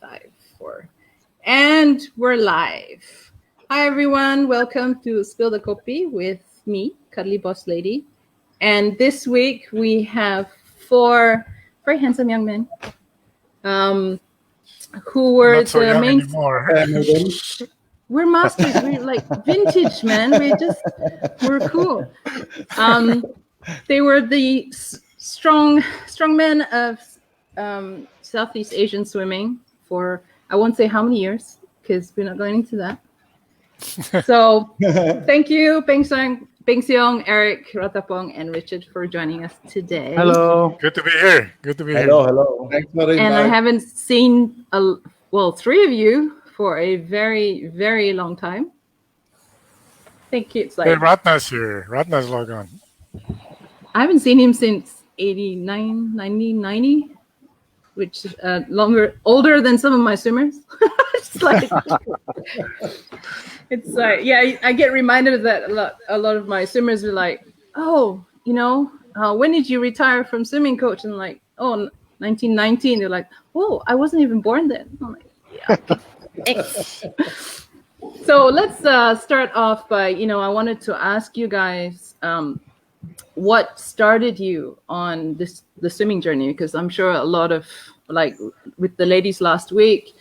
5, 4. And we're live. Hi, everyone. Welcome to Spill the Kopi with me, CuddlyBossLady. And this week we have 4 very handsome young men who were Not so the young main... anymore. We're masters. We're like vintage, man. We're cool. They were the strong men of Southeast Asian swimming for, I won't say how many years, because we're not going into that. So thank you, Peng Siong, Eric Ratapong, and Richard for joining us today. Hello. Good to be here. Hello. Thanks for the And I invite. haven't seen, 3 of you for a very, very long time. I think it's like... Hey, Ratna's here. Ratna's log on. I haven't seen him since 89, 90, which is older than some of my swimmers. It's like, yeah, I get reminded of that a lot. A lot of my swimmers are like, oh, when did you retire from swimming coach? And I'm like, oh, 1919. They're like, oh, I wasn't even born then. I'm like, yeah, okay. Thanks. So let's start off by, I wanted to ask you guys, what started you on the swimming journey? Because I'm sure a lot of, like with the ladies last week,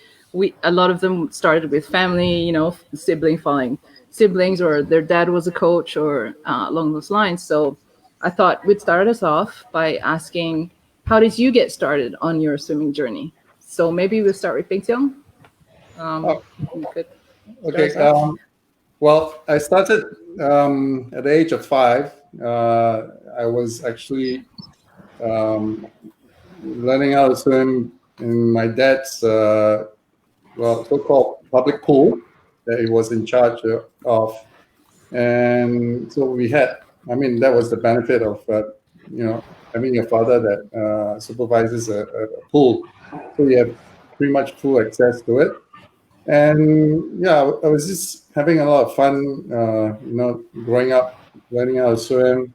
a lot of them started with family, siblings, or their dad was a coach, or along those lines. So I thought we'd start us off by asking, how did you get started on your swimming journey? So maybe we'll start with Peng Siong. Okay. Well, I started at the age of 5. I was actually learning how to swim in my dad's so-called public pool that he was in charge of, and so that was the benefit of having a father that supervises a pool, so you have pretty much full access to it. And yeah, I was just having a lot of fun, growing up, learning how to swim.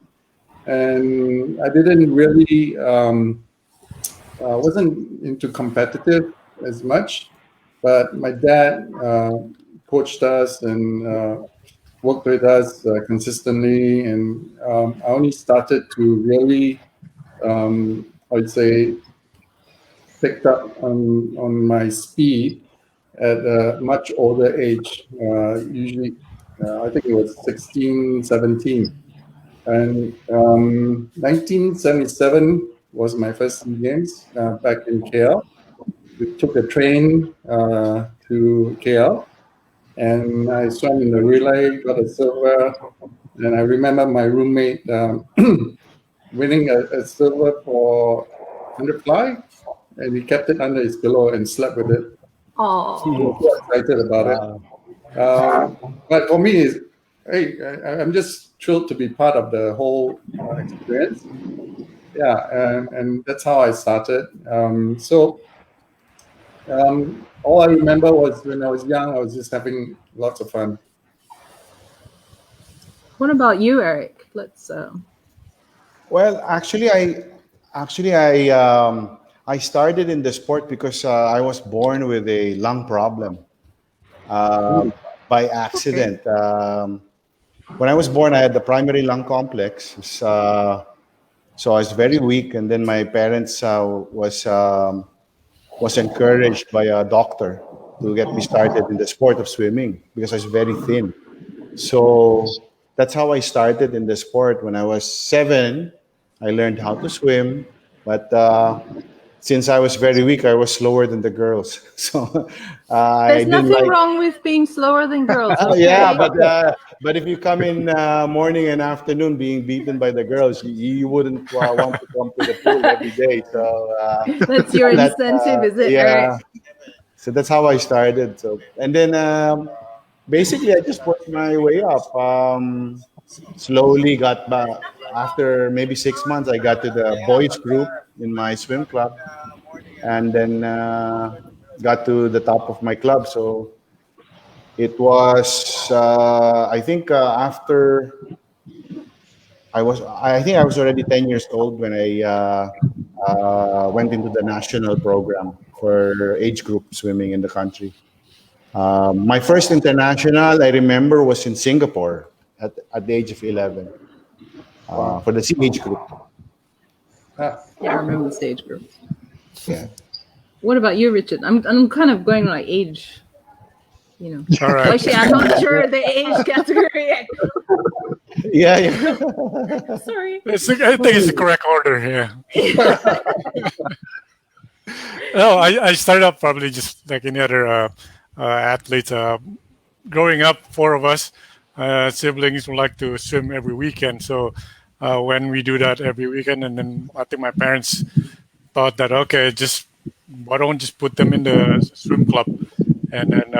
And I didn't really, wasn't into competitive as much, but my dad coached us and worked with us consistently. And I only started to really, I'd say, picked up on my speed at a much older age, usually I think it was 16, 17. And 1977 was my first SEA Games back in KL. We took a train to KL, and I swam in the relay, got a silver. And I remember my roommate winning a silver for 100 fly, and he kept it under his pillow and slept with it. Oh, he was so excited about it. But for me, I'm just thrilled to be part of the whole experience. Yeah, and that's how I started. All I remember was when I was young, I was just having lots of fun. What about you, Eric? Let's. Well, actually, I started in the sport because I was born with a lung problem by accident. Okay. When I was born, I had the primary lung complex, so I was very weak. And then my parents was encouraged by a doctor to get me started in the sport of swimming because I was very thin. So that's how I started in the sport. When I was 7, I learned how to swim, but since I was very weak, I was slower than the girls. So there's nothing wrong with being slower than girls. Okay? Yeah, but if you come in morning and afternoon being beaten by the girls, you wouldn't want to come to the pool every day. So that's your incentive, is it? Yeah. Eric? So that's how I started. So and then basically I just worked my way up. Slowly got back. After maybe 6 months, I got to the boys group in my swim club, and then got to the top of my club. So it was, I think, after I think I was already 10 years old when I went into the national program. for age group swimming in the country. My first international, I remember, was in Singapore at the age of 11 for the C age group. Ah, Yeah, I remember the stage group. Yeah. What about you, Richard? I'm kind of going like age. All right. Actually, I'm not sure the age category yet. Yeah, yeah. Sorry. I think it's the correct order. Yeah. No, I started up probably just like any other athletes. Growing up, four of us siblings would like to swim every weekend. So when we do that every weekend, and then I think my parents thought that okay, just why don't just put them in the swim club, and then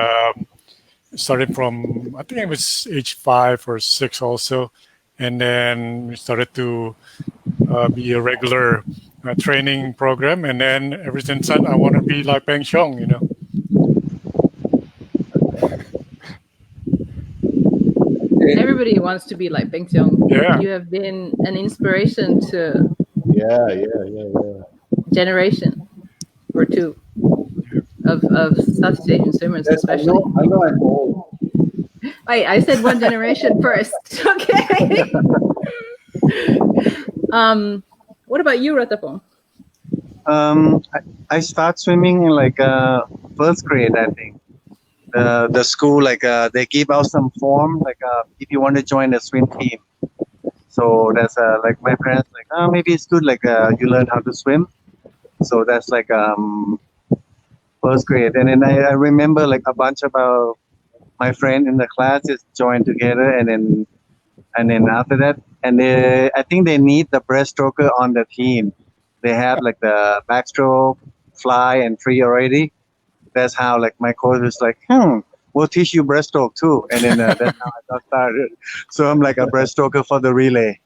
started from I think it was age 5 or 6 also, and then we started to be a regular training program, and then ever since that I want to be like Peng Siong, you know. Everybody wants to be like Peng Siong. Yeah. You have been an inspiration to Yeah. generation or two of Southeast Asian swimmers, yes, I especially. know I'm old. Wait, I said one generation first. Okay. What about you, Ratapong? I start swimming in like first grade, I think. The school they give out some form if you want to join a swim team. So that's like my parents like maybe it's good you learn how to swim. So that's first grade, and then I remember like a bunch of my friend in the class just joined together, and then after that, and I think they need the breaststroker on the team. They have like the backstroke, fly, and free already. That's how like my coach was like, we'll teach you breaststroke too, and then that's how I got started. So I'm like a breaststroker for the relay,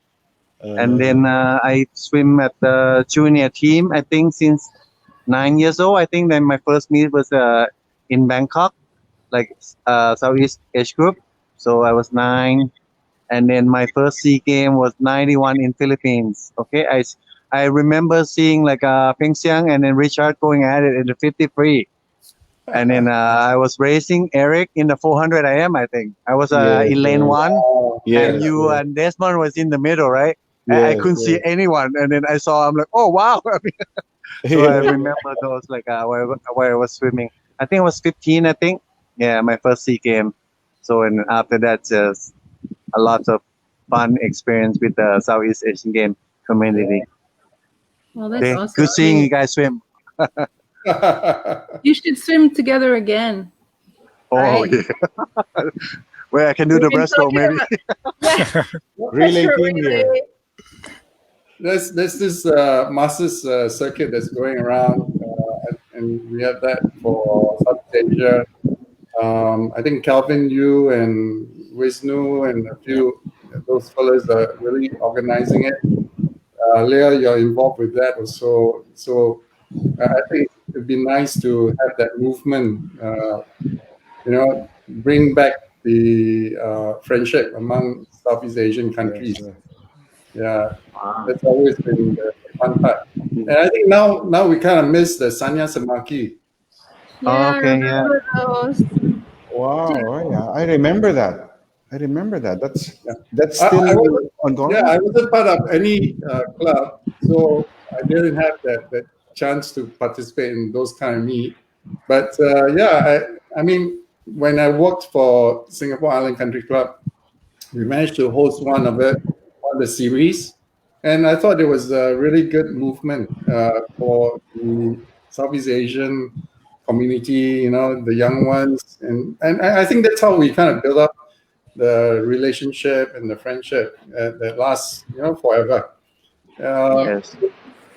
and then I swim at the junior team. I think since 9 years old. I think then my first meet was in Bangkok, like Southeast age group. So I was 9, and then my first SEA game was 91 in Philippines. Okay, I remember seeing like Peng Siong and then Richard going at it in the 53. And then I was racing Eric in the 400 IM, I think. I was in lane 1, and you and Desmond was in the middle, right? I couldn't see anyone. And then I'm like, oh, wow. So I remember those where I was swimming. I think I was 15, I think. Yeah, my first SEA game. So and after that, just a lot of fun experience with the Southeast Asian game community. Well, that's awesome. Good seeing you guys swim. You should swim together again. Oh, right? Yeah. Where I can do the breaststroke, maybe. Relay team here. There's this Masters circuit that's going around, and we have that for South Asia. I think Calvin Yu and Wisnu and a few of those fellas are really organizing it. Leah, you're involved with that also. So I think it'd be nice to have that movement, bring back the friendship among Southeast Asian countries. Yes, Yeah, that's always been the fun part. And I think now we kind of miss the Sanya Samaki. Yeah, Okay, I remember those. Wow, yeah, I remember that. That's I still ongoing. Yeah, I wasn't part of any club, so I didn't have that chance to participate in those kind of meet. But I mean, when I worked for Singapore Island Country Club, we managed to host one of the series, and I thought it was a really good movement for the Southeast Asian community, the young ones, and I think that's how we kind of build up the relationship and the friendship that lasts, forever. Yes.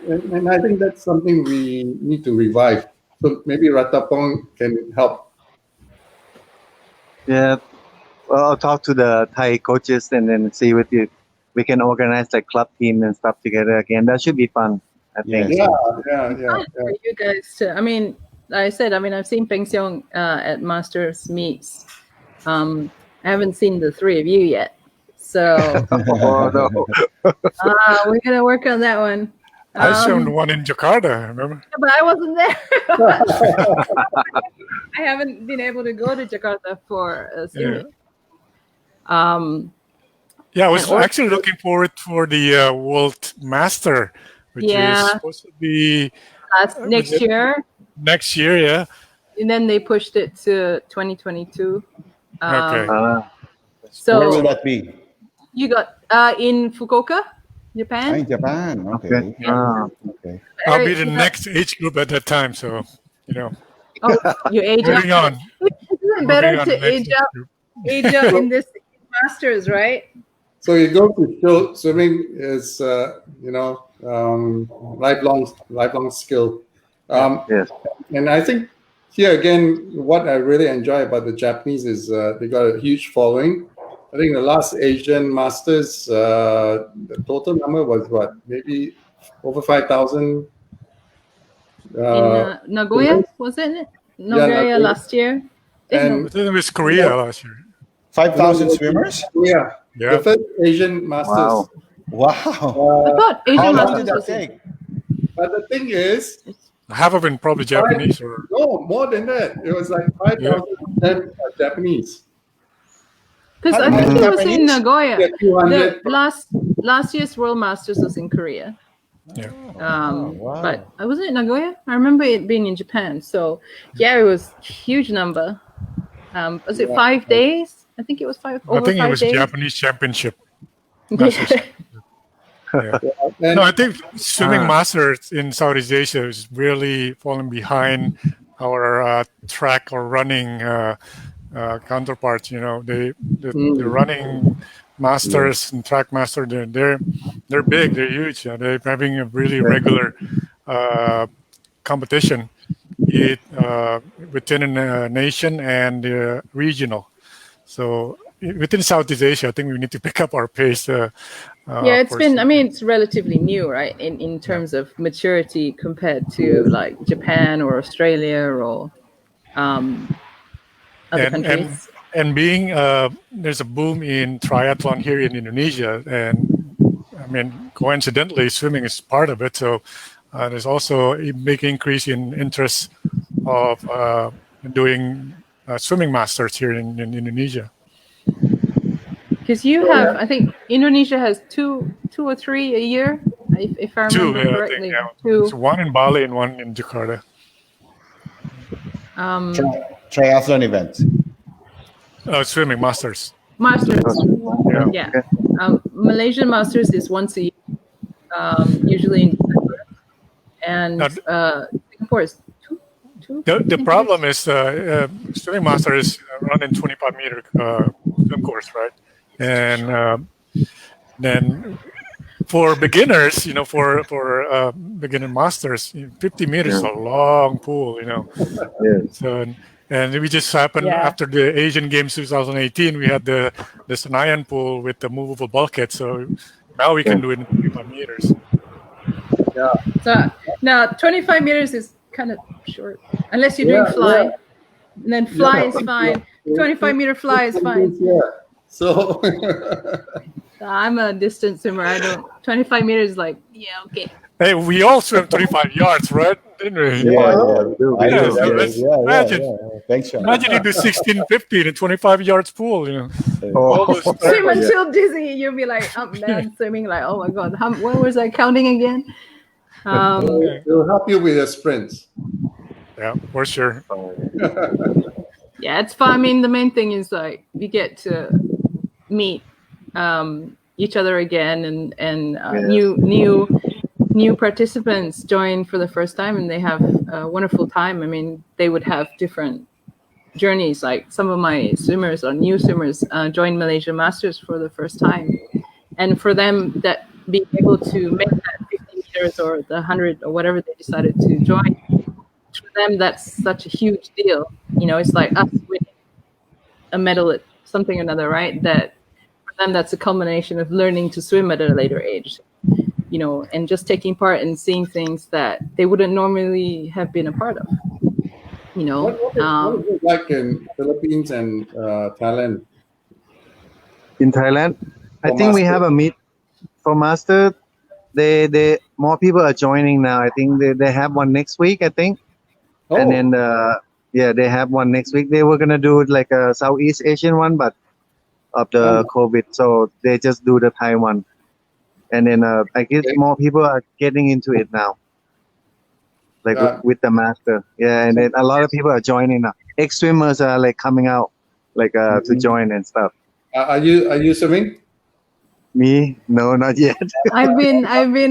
And I think that's something we need to revive. So maybe Ratapong can help. Yeah. Well, I'll talk to the Thai coaches and then see with you. We can organize like club team and stuff together again. That should be fun, I think. Yes. Yeah. For you guys too. I mean, I've seen Peng Siong at Masters meets. I haven't seen the three of you yet. So Oh, no. we're gonna work on that one. I swam the one in Jakarta. Remember? But I wasn't there. I haven't been able to go to Jakarta for swimming. Yeah, I was And actually looking forward for the World Master, which is supposed to be next year. Next year, yeah. And then they pushed it to 2022. Okay. So where will that be? you got in Fukuoka, Japan. In Japan. Okay. Okay. I'll be the next age group at that time, so Oh, you age up. moving on. Isn't it better to age up in this masters, right? So you go to show swimming is lifelong skill. Yes. And I think here again, what I really enjoy about the Japanese is they got a huge following. I think the last Asian Masters, the total number was what, maybe over 5,000. In Nagoya, wasn't it? Nagoya last year. And I think it was Korea last year. 5,000 swimmers? Yeah. Yeah. The first Asian Masters. Wow. I thought Asian How long Masters did that was take? But the thing is, Half of it probably Japanese or no, more than that. It was like 5,000 Japanese. because How I think many it was in Japanese? Nagoya. Yeah, 200. The last year's World Masters was in Korea. yeah. Wow. But I wasn't in Nagoya. I remember it being in Japan. So yeah, it was a huge number. Was it 5 days? I think it was I over think it 5 was days. Japanese championship. Yeah. Yeah. And No, I think swimming masters in Southeast Asia is really falling behind our track or running counterparts. The running masters and track master, they're big, they're huge. They're having a really regular competition, be it within a nation and regional. So within Southeast Asia, I think we need to pick up our pace. It's been. I mean, it's relatively new, right? In terms of maturity compared to like Japan or Australia or other countries. And being there's a boom in triathlon here in Indonesia, and I mean, coincidentally, swimming is part of it. So there's also a big increase in interest of doing swimming masters here in Indonesia. Because you have, I think Indonesia has two or three a year, if I remember correctly. Two. It's one in Bali and one in Jakarta. Triathlon events. Swimming masters. Masters. Yeah. Malaysian Masters is once a year, usually in December. And Singapore is two. The problem is swimming master is run in 25-meter swim course, right? And then for beginners, for beginner masters, 50 meters is a long pool, Yes. So and we just happened after the Asian Games 2018, we had the S.E.A pool with the movable bulkhead. So now we can do it in 25 meters. yeah. So now 25 meters is kind of short, unless you're doing fly. And then fly is fine. 25-meter fly is fine. Yeah. So I'm a distance swimmer. 25 meters is like, okay. Hey, we all swim 25 yards, right? Didn't we? Imagine. Thanks, Sean. Imagine you do 16, 15 in 25 yards pool, Swim until dizzy. You'll be like up man swimming like, oh my god, what was I counting again? it'll help you with your sprints. Yeah, for sure. Yeah, it's fun. I mean, the main thing is like we get to meet each other again, and new participants join for the first time, and they have a wonderful time. I mean, they would have different journeys. Like some of my swimmers or new swimmers join Malaysia Masters for the first time, and for them, that being able to make that 50 meters or the 100 or whatever they decided to join, for them that's such a huge deal. It's like us winning a medal at something or another, right? That for them, that's a culmination of learning to swim at a later age, and just taking part and seeing things that they wouldn't normally have been a part of. What is it like in Philippines and Thailand? In Thailand, I For think we master? have a meet for master. they more people are joining now. I think they have one next week. I think, and Oh, then yeah, they have one next week. They were gonna do like a Southeast Asian one, but of the oh, COVID, so they just do the Thai one. And then I guess okay. more people are getting into it now, like Uh, with the master. Yeah, and then a lot of people are joining now. Ex swimmers are like coming out, like to mhm. join and stuff. Are you swimming? Me, no, not yet. I've been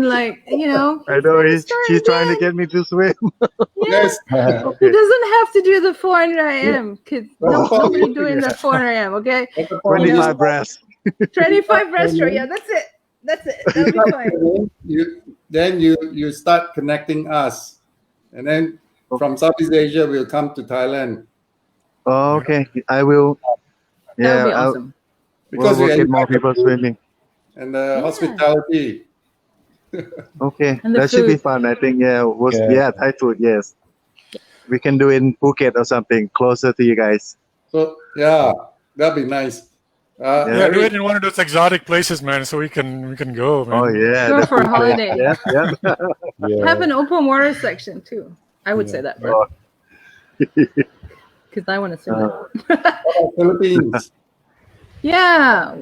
like, I know gonna start she's trying to again. get me to swim. Yeah. Yes. He Okay, doesn't have to do the 400 Yeah. IM because Ratapong, nobody doing the 400 IM. Okay, Ratapong, you know, 25 breaths. 25 start breaststroke. Yeah, swimming. that's it. That's it. You That'll be start fine. swimming, then you start connecting us, and then from Southeast Asia we'll come to Thailand Oh, okay, I will. That would Yeah, be awesome. we'll, because we'll we get more enjoy the people food swimming. and the Yeah, hospitality. Okay, and the that should be food. fun. I think. Yeah, was Yeah. yeah Thai food. Yes, we can do it in Phuket or something closer to you guys. So yeah, that'd be nice. Yeah. Yeah, do it Eric, in one of those exotic places, man, so we can go, Oh man. yeah, Go the for a food place. holiday. Yeah, yeah. Yeah. Have an open water section too. I would say that, bro. Because I want to swim. Philippines. Yeah,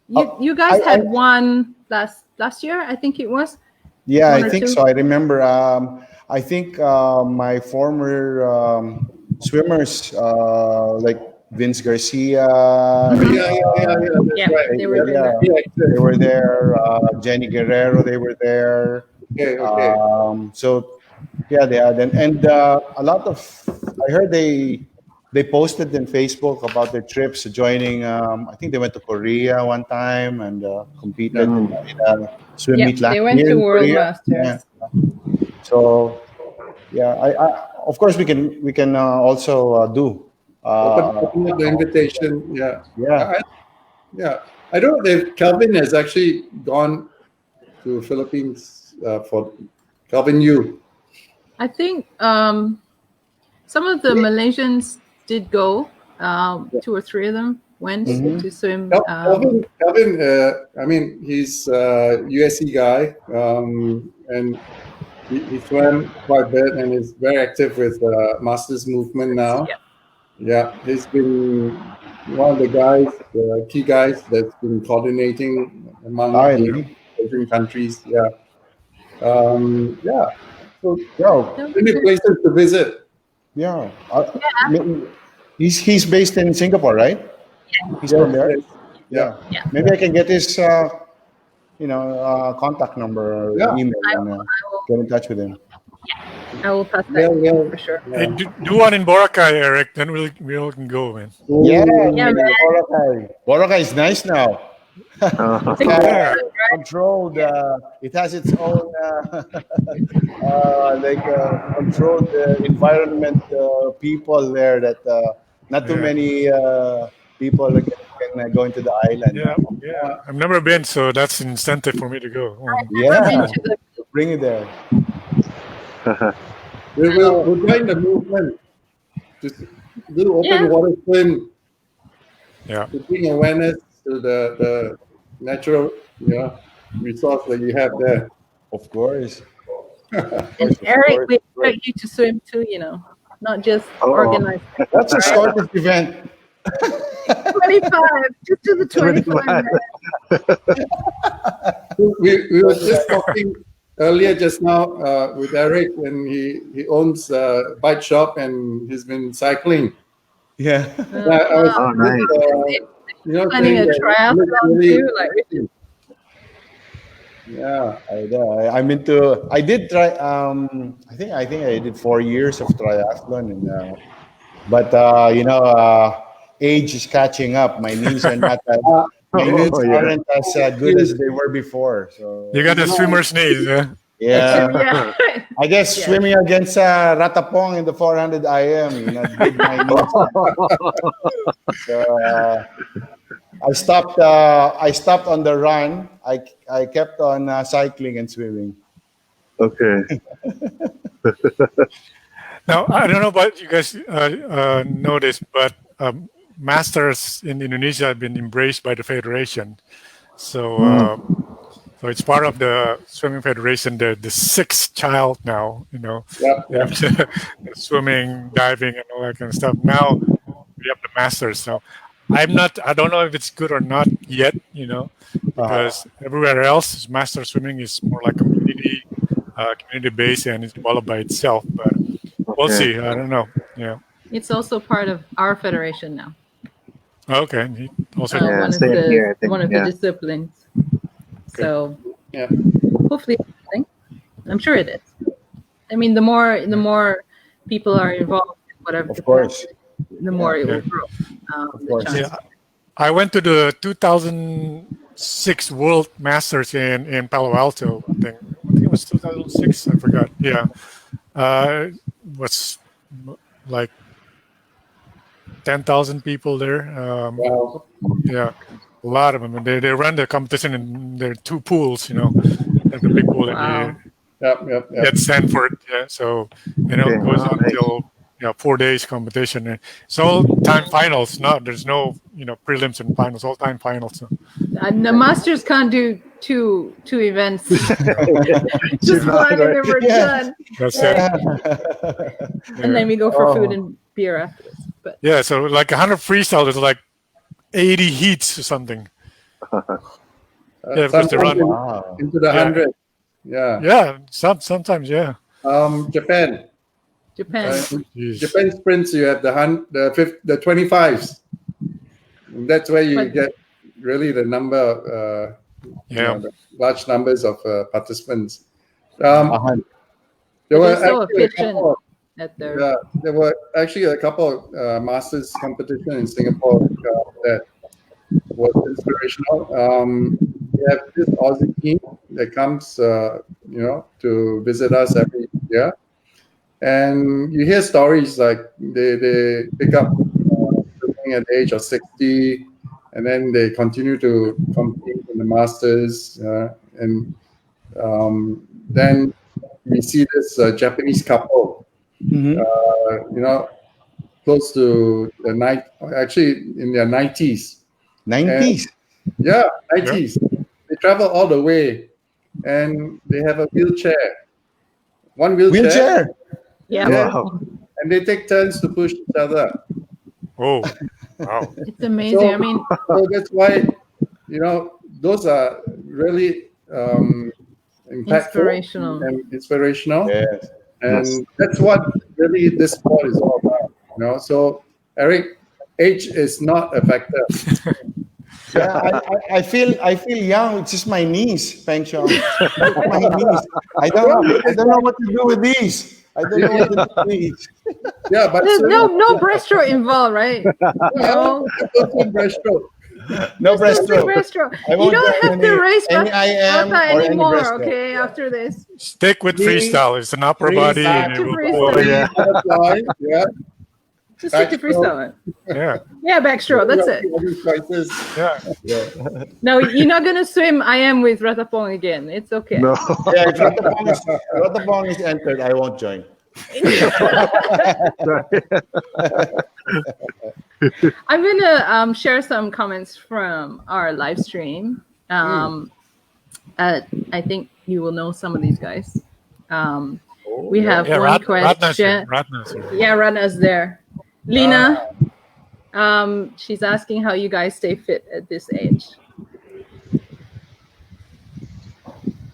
you guys I- had one last year, I think it was. Yeah, One I or think two? so. I remember. I think my former swimmers, like Vince Garcia, That's Yeah, right. they were yeah, there. they were there. Jenny Guerrero, they were there. Okay. So yeah, they had, and a lot of. I heard they posted in Facebook about their trips joining. I think they went to Korea one time and competed in a swim Yep, meet last they went year to in World Korea. Masters. Yeah. So yeah, of course we can also do. Open up the invitation. Yeah. Yeah. Yeah. I don't know if Calvin has actually gone to Philippines for Calvin Yu. I think some of the Malaysians did go. 2 or 3 of them went to swim. Calvin, I mean, he's a USC guy, and he swam quite a bit and is very active with Masters movement now. Yeah. Yeah, he's been one of the guys, the key guys that's been coordinating among Ah, the really? Asian countries. Yeah. Yeah. So Yeah. many places to visit. Yeah. He's based in Singapore, right? He's from there. Yes. Yeah. Yeah. Maybe I can get his contact number or Yeah. email I and will get in touch with him. I will pass that Yeah. for sure. Hey, do one in Boracay, Eric. Then we all can go, man. Yeah, Yeah, man. Boracay. Boracay is nice now. Yeah. Controlled. It has its own controlled environment. People there that not too Yeah. many people can go into the island. Yeah. I've never been, so that's incentive for me to go. Never been to the Bring it there. We'll join the movement to do open water swim Yeah. to bring awareness to the natural resource that you have there. Of course. And Eric, we expect you to swim too, not just organize. What's the sort of event? 25, just do the 25. man. We were just talking earlier just now with Eric, and he owns a bike shop and he's been cycling. Yeah. I was Oh, nice. Planning a saying that triathlon really- too, like Yeah. I'm into. I did try. I think I did 4 years of triathlon, and but age is catching up. My knees are not. My knees aren't as good as they were before. So You got the swimmer's knees, yeah? yeah, yeah. I guess swimming against Ratapong in the 400 IM, did my knees. So I stopped. I stopped on the run. I kept on cycling and swimming. Okay. Now, I don't know about you guys know this, but Masters in Indonesia have been embraced by the federation. So So it's part of the swimming federation. The sixth child now. Yeah. They have swimming, diving, and all that kind of stuff. Now we have the masters. So I don't know if it's good or not yet. Because everywhere else, master swimming is more like community based, and it's developed by itself. But we'll see. I don't know. Yeah. It's also part of our federation now. Okay. He also. Yeah, One of same here, I think, one of the yeah. disciplines. So Yeah. hopefully, I'm sure it is. I mean, the more people are involved in whatever, Of course. the more it will Yeah. grow. Of course. Yeah. I went to the 2006 World Masters in Palo Alto. I think it was 2006. I forgot. Yeah. It was like 10,000 people there. Wow. Yeah, a lot of them. And they run the competition in their two pools. There's a big pool Wow. at Stanford. Yeah, so it goes on until 4 days competition. And it's all time finals. There's no prelims and finals. All time finals. And the masters can't do two events. Just one and then we're done. That's And then we go for food and beer afterwards. But yeah, so like 100 freestyle, there's like 80 heats or something. Yeah, because they run into the 100. Yeah. Yeah, sometimes, yeah. Japan. Jeez. Japan sprints, you have the 25s. That's where you get really the number, the large numbers of participants. There were so actually efficient at their. there were actually a couple of masters competition in Singapore that was inspirational. We have this Aussie team that comes, to visit us every year. And you hear stories like they pick up swimming at the age of 60, and then they continue to compete in the Masters. And then we see this Japanese couple, close to the night, actually in their 90s. 90s? Yeah, 90s. They travel all the way, and they have a wheelchair. One wheelchair. Yeah. Wow. And they take turns to push each other. Oh, wow. It's amazing. So, I mean, so that's why, those are really impactful and inspirational. Yes. And that's what really this sport is all about. So, Eric, age is not a factor. Yeah, I feel young. It's just my knees, Peng Siong. My knees. I don't know what to do with these. I don't know what to do with these. Yeah, but there's no breaststroke involved, right? No breaststroke. No breaststroke. You don't have to race any IM or any anymore. breaststroke. Okay, after this. Stick with freestyle. It's an upper body. And it will Freestyle. Yeah. Just stick to freestyle. Yeah. Yeah, backstroke. That's it. Yeah. No, you're not gonna swim IM with Ratapong again. It's okay. No. Yeah, if Ratapong is entered, I won't join. I'm gonna share some comments from our live stream. I think you will know some of these guys. We have one question. Yeah, Ratna's there. Lena, she's asking how you guys stay fit at this age.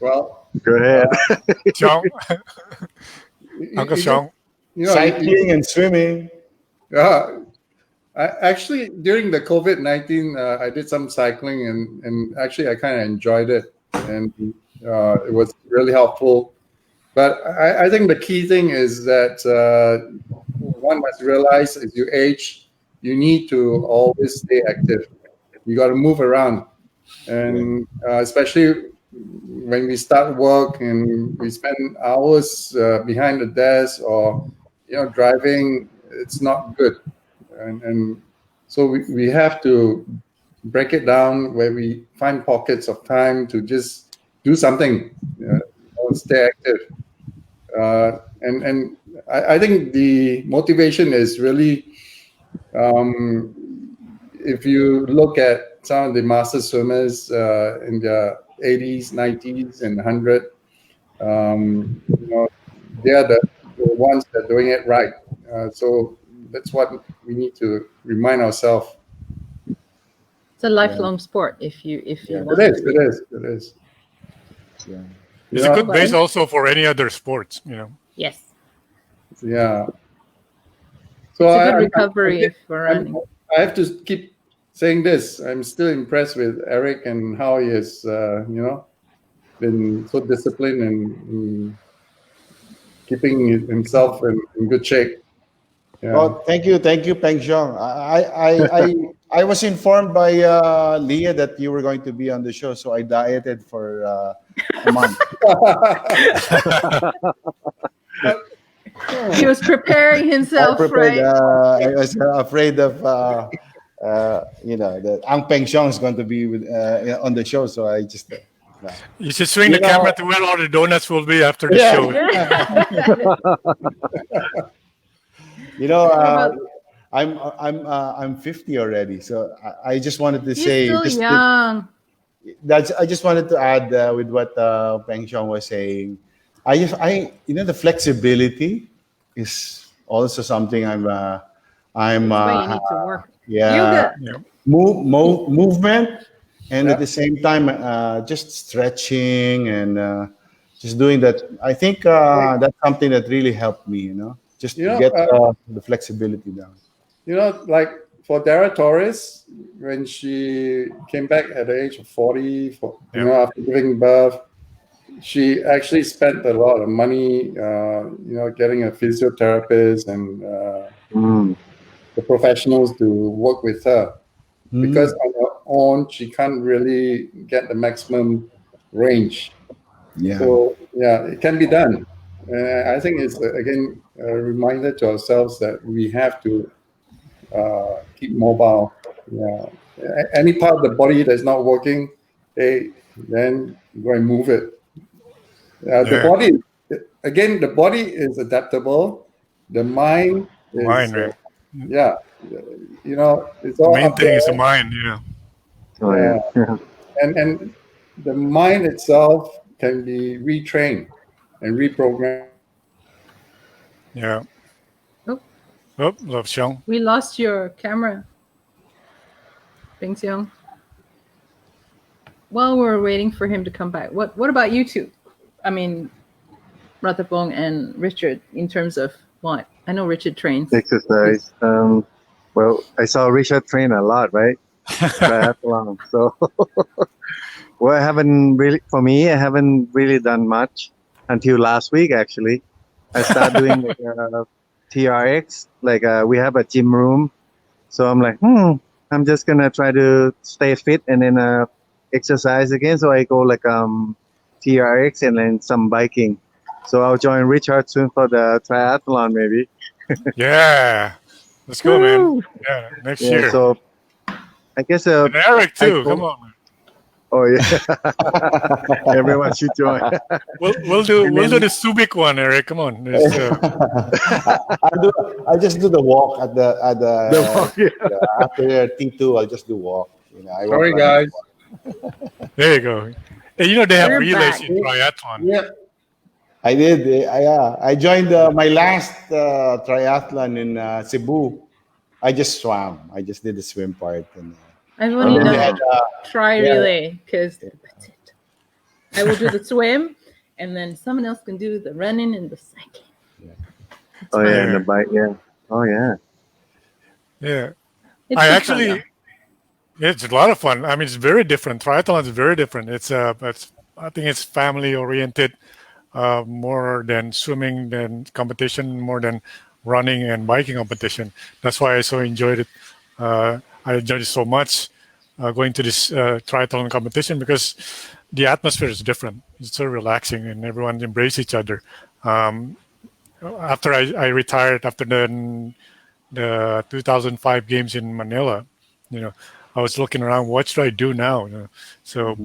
Well, go ahead. Siong. Uncle Siong. Cycling and swimming. Yeah. Actually, during the COVID-19, I did some cycling, and actually I kind of enjoyed it, and it was really helpful. But I think the key thing is that one must realize as you age, you need to always stay active. You got to move around, and especially when we start work and we spend hours behind the desk or driving, it's not good. And so we have to break it down where we find pockets of time to just do something, stay active. And I think the motivation is really, if you look at some of the master swimmers in their 80s, 90s, and 100. They are the ones that are doing it right. So that's what we need to remind ourselves. It's a lifelong sport if you want It is. to. It is. It is. Yeah. It's a good base also for any other sports. Yes. Yeah. So it's a good recovery for running. I have to keep saying this. I'm still impressed with Eric and how he has, been so disciplined and keeping himself in good shape. Yeah. Oh, thank you, Peng Siong. I was informed by Leah that you were going to be on the show, so I dieted for a month. He was preparing himself, right? I was afraid of that Ang Peng Siong is going to be on the show, so I just. No. You should swing the camera to where all the donuts will be after the show. I'm 50 already, so I just wanted to say. You're still young. I just wanted to add with what Peng Siong was saying. The flexibility is also something I'm. That's why you need to work. Yeah. Movement, and at the same time, just stretching and just doing that. I think that's something that really helped me. Just to get the flexibility down. Like for Dara Torres, when she came back at the age of 40, after giving birth, she actually spent a lot of money, getting a physiotherapist and the professionals to work with her. Because on her own, she can't really get the maximum range. Yeah. So, it can be done. I think it's, again, a reminder to ourselves that we have to keep mobile. Yeah. Any part of the body that's not working, then go and move it. The body is adaptable. The mind is, right? it's all the main up thing there. is the mind. And the mind itself can be retrained and reprogrammed. Yeah. Love Siong. We lost your camera, Peng Siong. While we're waiting for him to come back, what about you two? I mean, Ratapong and Richard, in terms of what? I know Richard trains. Exercise. Well, I saw Richard train a lot, right? Triathlon. So, I haven't really done much until last week, actually. I started doing TRX. We have a gym room. So I'm like, I'm just going to try to stay fit and then exercise again. So I go TRX and then some biking. So I'll join Richard soon for the triathlon, maybe. Yeah. Let's go, man. Yeah, next year. So I guess and Eric too. Come on, man. Oh yeah. Everyone should join. We'll do the Subic one, Eric. Come on. I'll just do the walk at the after T2. I'll just do walk. Sorry, guys. There you go. Hey, they have relays in triathlon. Yeah. I did. I joined my last triathlon in Cebu. I just swam. I just did the swim part. I've only done try relay because that's it. I will do the swim, and then someone else can do the running and the cycling. Yeah. And the bike. Yeah. Oh yeah. Yeah. It's a lot of fun. I mean, it's very different. Triathlon is very different. I think it's family oriented. More than swimming, than competition, more than running and biking competition. That's why I so enjoyed it. I enjoyed it so much going to this triathlon competition because the atmosphere is different. It's so relaxing and everyone embrace each other. After I retired after the 2005 games in Manila, I was looking around. What should I do now? So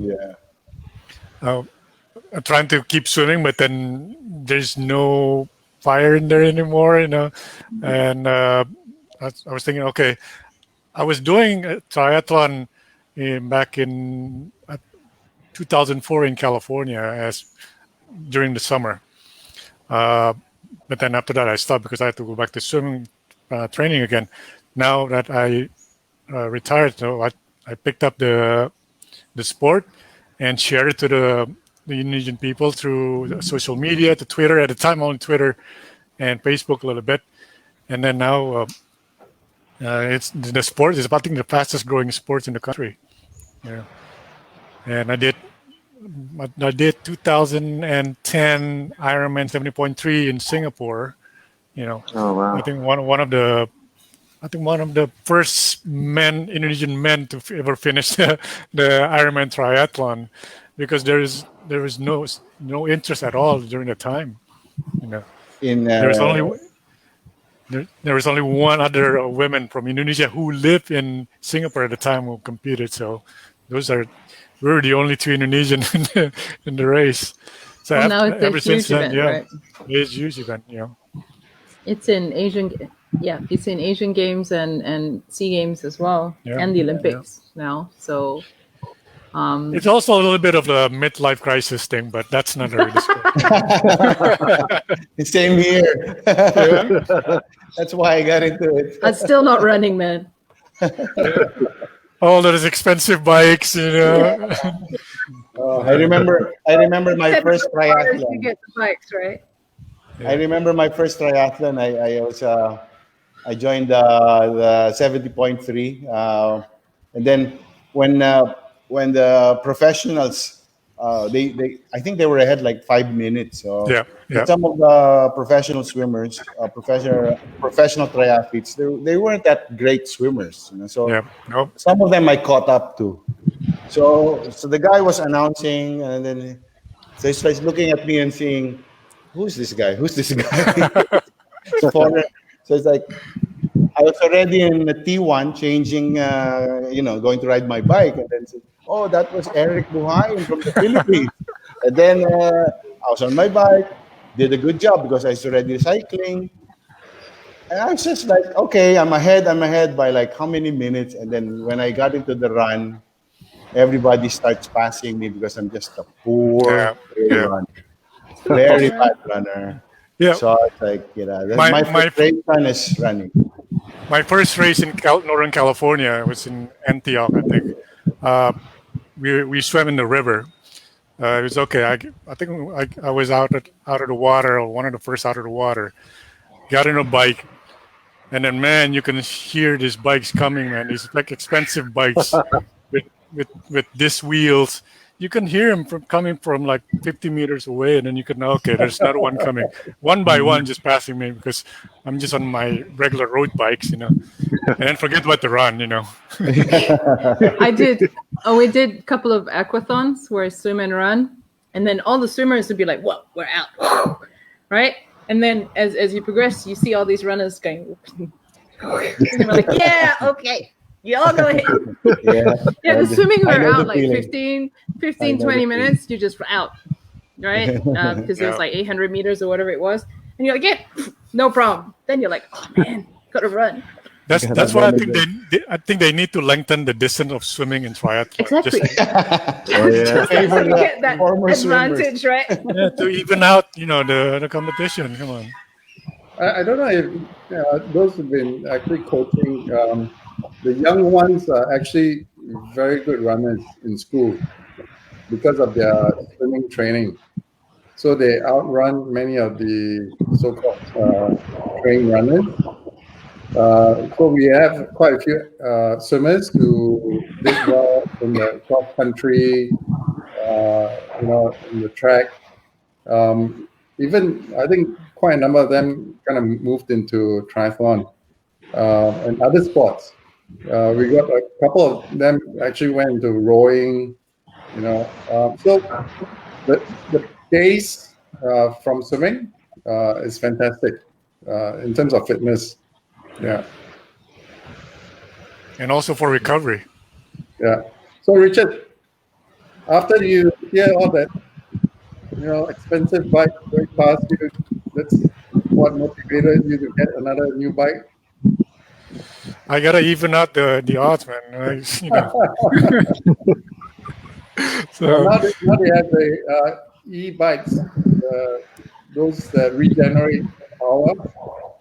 I'm trying to keep swimming, but then there's no fire in there anymore, And I was thinking, okay, I was doing a triathlon back in 2004 in California as during the summer. But then after that, I stopped because I had to go back to swimming training again. Now that I retired, so I picked up the sport and shared it to the Indonesian people through social media, to Twitter. At the time, only Twitter and Facebook a little bit. And then now it's the sport is, I think, the fastest growing sport in the country. Yeah. And I did 2010 Ironman 70.3 in Singapore. Oh wow. I think one of the first Indonesian men to ever finish the Ironman triathlon, because there was no interest at all during the time. In There was only one other woman from Indonesia who lived in Singapore at the time who competed. So we were the only two Indonesian in the race. So Well, now it's a ever since huge then, event, right? it's a huge event. It's in Asian Games and SEA Games as well, and the Olympics now. So it's also a little bit of a midlife crisis thing, but that's not a discussion. Same here. That's why I got into it. I'm still not running, man. All those expensive bikes, I remember my first You triathlon. get the bikes, right? I remember my first triathlon. I joined the 70.3, and then when the professionals, I think they were ahead like 5 minutes. So Yeah. some of the professional swimmers, professional triathletes, they weren't that great swimmers. So Nope. some of them I caught up to. So the guy was announcing, and then so he's looking at me and saying, "Who's this guy? Who's this guy?" Foreign. So it's like I was already in the T1 changing, going to ride my bike, and then said, "Oh, that was Eric Buhain from the Philippines." And then I was on my bike, did a good job because I was already cycling. And I was just like, okay, I'm ahead by like how many minutes? And then when I got into the run, everybody starts passing me because I'm just a poor runner. Very bad runner. Yeah. So it's like, my first race run is running. My first race in Northern California was in Antioch, I think. We swam in the river. It was okay. I think I was out of the water, or one of the first out of the water. Got on a bike, and then man, you can hear these bikes coming, man. These like expensive bikes with disc wheels. You can hear them coming from like 50 meters away, and then you can okay, there's another one coming, one by one, just passing me because I'm just on my regular road bikes, and then forget what to run, I did. We did a couple of aquathons where I swim and run, and then all the swimmers would be like, "Whoa, we're out," right? And then as you progress, you see all these runners going, and we're like, "Yeah, okay." You all go ahead. Yeah, the swimming we're out like 15, 20 minutes. You're just out, right? Because it was like 800 meters or whatever it was. And you're like, yeah, no problem. Then you're like, oh man, gotta run. That's why I think they need to lengthen the distance of swimming in triathlon. Exactly. Just to get that advantage, right? to even out, the competition. Come on. I don't know if those who've been actually coaching, the young ones are actually very good runners in school because of their swimming training. So they outrun many of the so-called trained runners. So we have quite a few swimmers who did well in the cross country, in the track. Even I think quite a number of them kind of moved into triathlon and other sports. We got a couple of them actually went into rowing. So the pace from swimming is fantastic in terms of fitness. Yeah. And also for recovery. Yeah. So Richard, after you hear all that, expensive bike going past you, that's what motivated you to get another new bike? I gotta even out the odds, man. So now they have the e-bikes, those that regenerate power.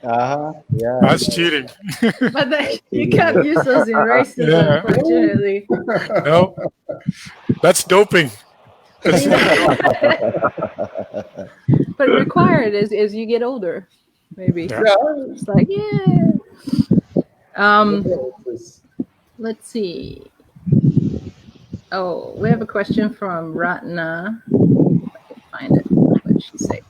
Yeah. that's cheating. But you can't use those in races, Yeah. unfortunately. No, that's doping. That's But required as you get older, maybe. Yeah. Yeah. It's like, yeah. It's- Let's see. Oh, we have a question from Ratna. If I can find it. What did she say?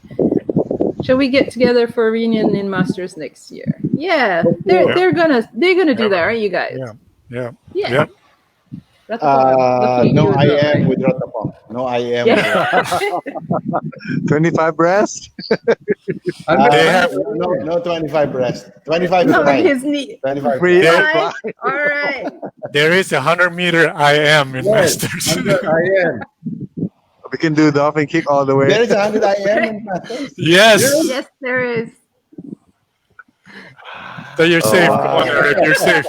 Shall we get together for a reunion in Masters next year? Yeah, they're gonna do that, right, you guys? Yeah. Yeah. Yeah. Yeah. Ratapong, looking at No, you as I well, am right? with Ratapong. No, I am. Yeah. 25 breast. They have No 25 breast. 25 No, fly. his knee. 25 Free fly. and Fly? fly. All right. there is 100-meter IM in Yes, Masters. I am. We can do dolphin kick all the way. There is 100 IM in Masters. Yes. Yes, there is. So you're safe. Come on, Eric. You're safe.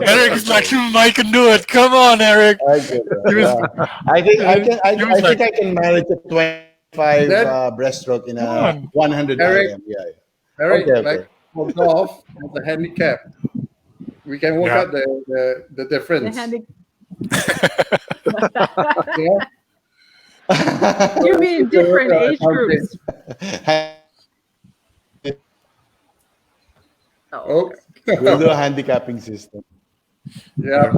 Eric is like, I can do it. Come on, Eric. I get that. I think I can. I He was think like- I can manage a 25 That- breaststroke in Come a on. 100 Eric. IM. Yeah. Eric, Okay. like for golf, as a handicap, we can work Yeah. out the The difference. handy- Yeah? You mean different age groups? Oh, We'll do a handicapping system. yeah.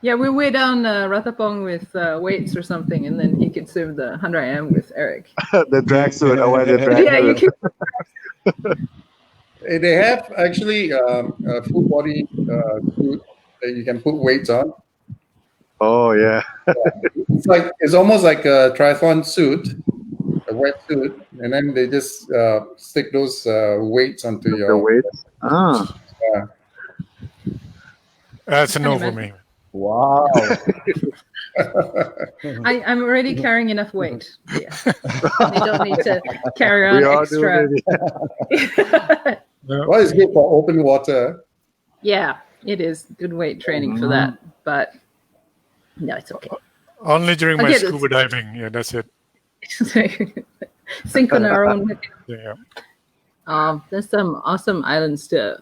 Yeah, we weigh down Ratapong with weights or something, and then he can swim the 100 IM with Eric. The drag suit. I want the drag Yeah, you suit. can. They have actually a full body suit that you can put weights on. Oh, yeah. It's almost like a triathlon suit, a wetsuit, and then they just stick those weights onto The your weights. Ah. That's a no Funny, for man. me. Wow. I'm already carrying enough weight. Yeah. You don't need to carry on We all extra. do it. Well, it's good for open water. Yeah, it is good weight training for that, but no, it's okay. Only during my Okay, this- scuba diving. Yeah, that's it. Sink on our own. Yeah. There's some awesome islands to,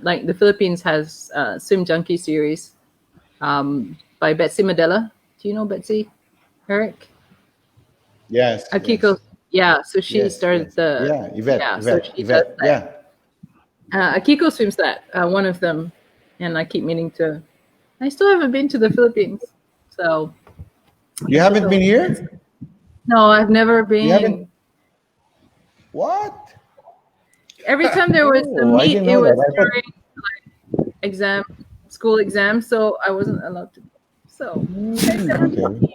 like the Philippines has Swim Junkie series by Betsy Madela. Do you know Betsy? Eric? Yes. Akiko. Yeah, so she Yes, started yes. the. Yeah, Yvette. yeah, so Yvette. she Yvette. does that. Yeah. Akiko swims that, one of them, and I keep meaning to. I still haven't been to the Philippines, so You haven't been here? no, I've never been. haven't? What? Every time there was a Oh, I meet, didn't it know was that. I thought- during school exam, so I wasn't allowed to. So, Okay.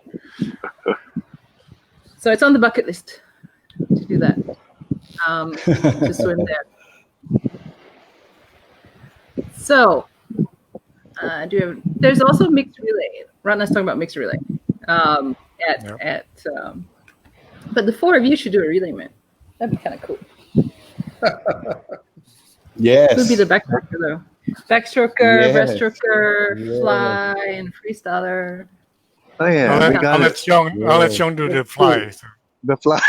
so it's on the bucket list to do that, to swim there. So, there's also mixed relay. Ratna's talking about mixed relay. But the four of you should do a relay, man. That'd be kind of cool. Yes. Who'd be the backstroker though? Backstroker, Yes. breaststroker, Yes. fly, and freestyler. Oh, yeah. I'll We let, got I'll it. let Young. I'll let Young do the fly. So The fly.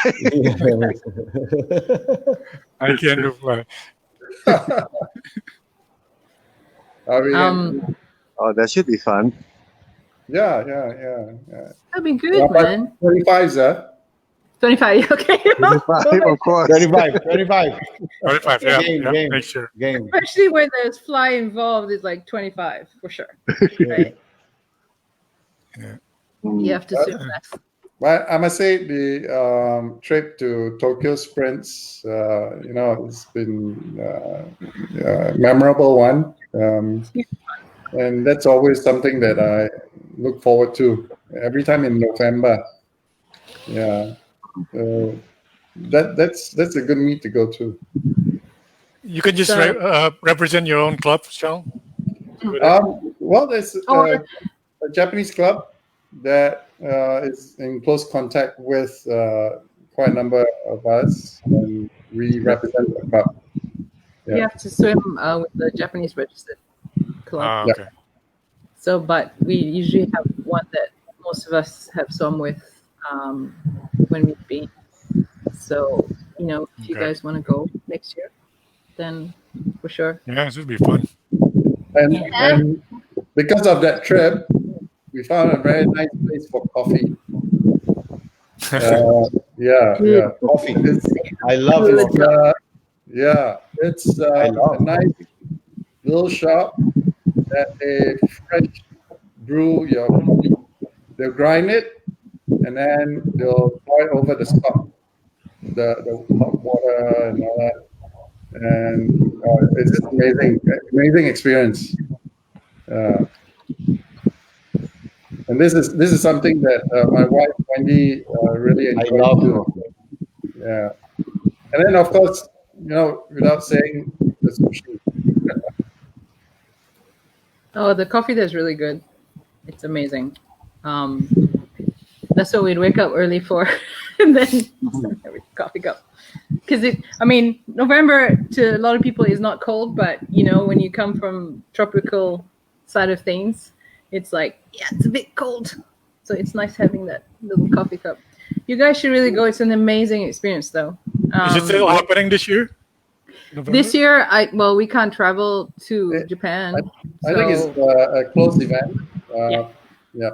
I can't do fly. I mean, Oh, that should be fun. yeah. That'd be good, Yeah, but man. 25s, huh? 25. Okay. Of course. 25. 25. 25. Yeah. Game, Yeah. game. Make sure. Game. Especially when there's fly involved, it's like 25 for sure. Right? You have to swim fast. But I must say the trip to Tokyo Sprints, it's been a memorable one. And that's always something that I look forward to every time in November. Yeah. That's a good meet to go to. You can just So- represent your own club, Young. Well, there's Oh, a Japanese club that is in close contact with quite a number of us, and we represent the club. Yeah. You have to swim with the Japanese registered club. Ah, Yeah. okay. So, but we usually have one that most of us have swum with when we've been. So, if you Okay. guys want to go next year, then for sure. Yeah, it should be fun. And because of that trip, we found a very nice place for coffee. Yeah. Coffee. It's I love Good. coffee. it's I a love nice coffee. little shop that they fresh brew your coffee. They'll grind it and then they'll pour it over the stock, the hot water and all that. And it's just amazing experience. Uh, and this is something that my wife Wendy really I enjoys love too. coffee. Yeah, and then of course, without saying the sushi. Oh, the coffee there is really good. It's amazing. That's what we'd wake up early for, and then start every coffee cup. Because November to a lot of people is not cold, but when you come from tropical side of things, it's like, yeah, it's a bit cold. So it's nice having that little coffee cup. You guys should really go. It's an amazing experience, though. Is it still happening this year? November? This year, we can't travel to Japan. I think it's a closed event. Yeah. Yeah.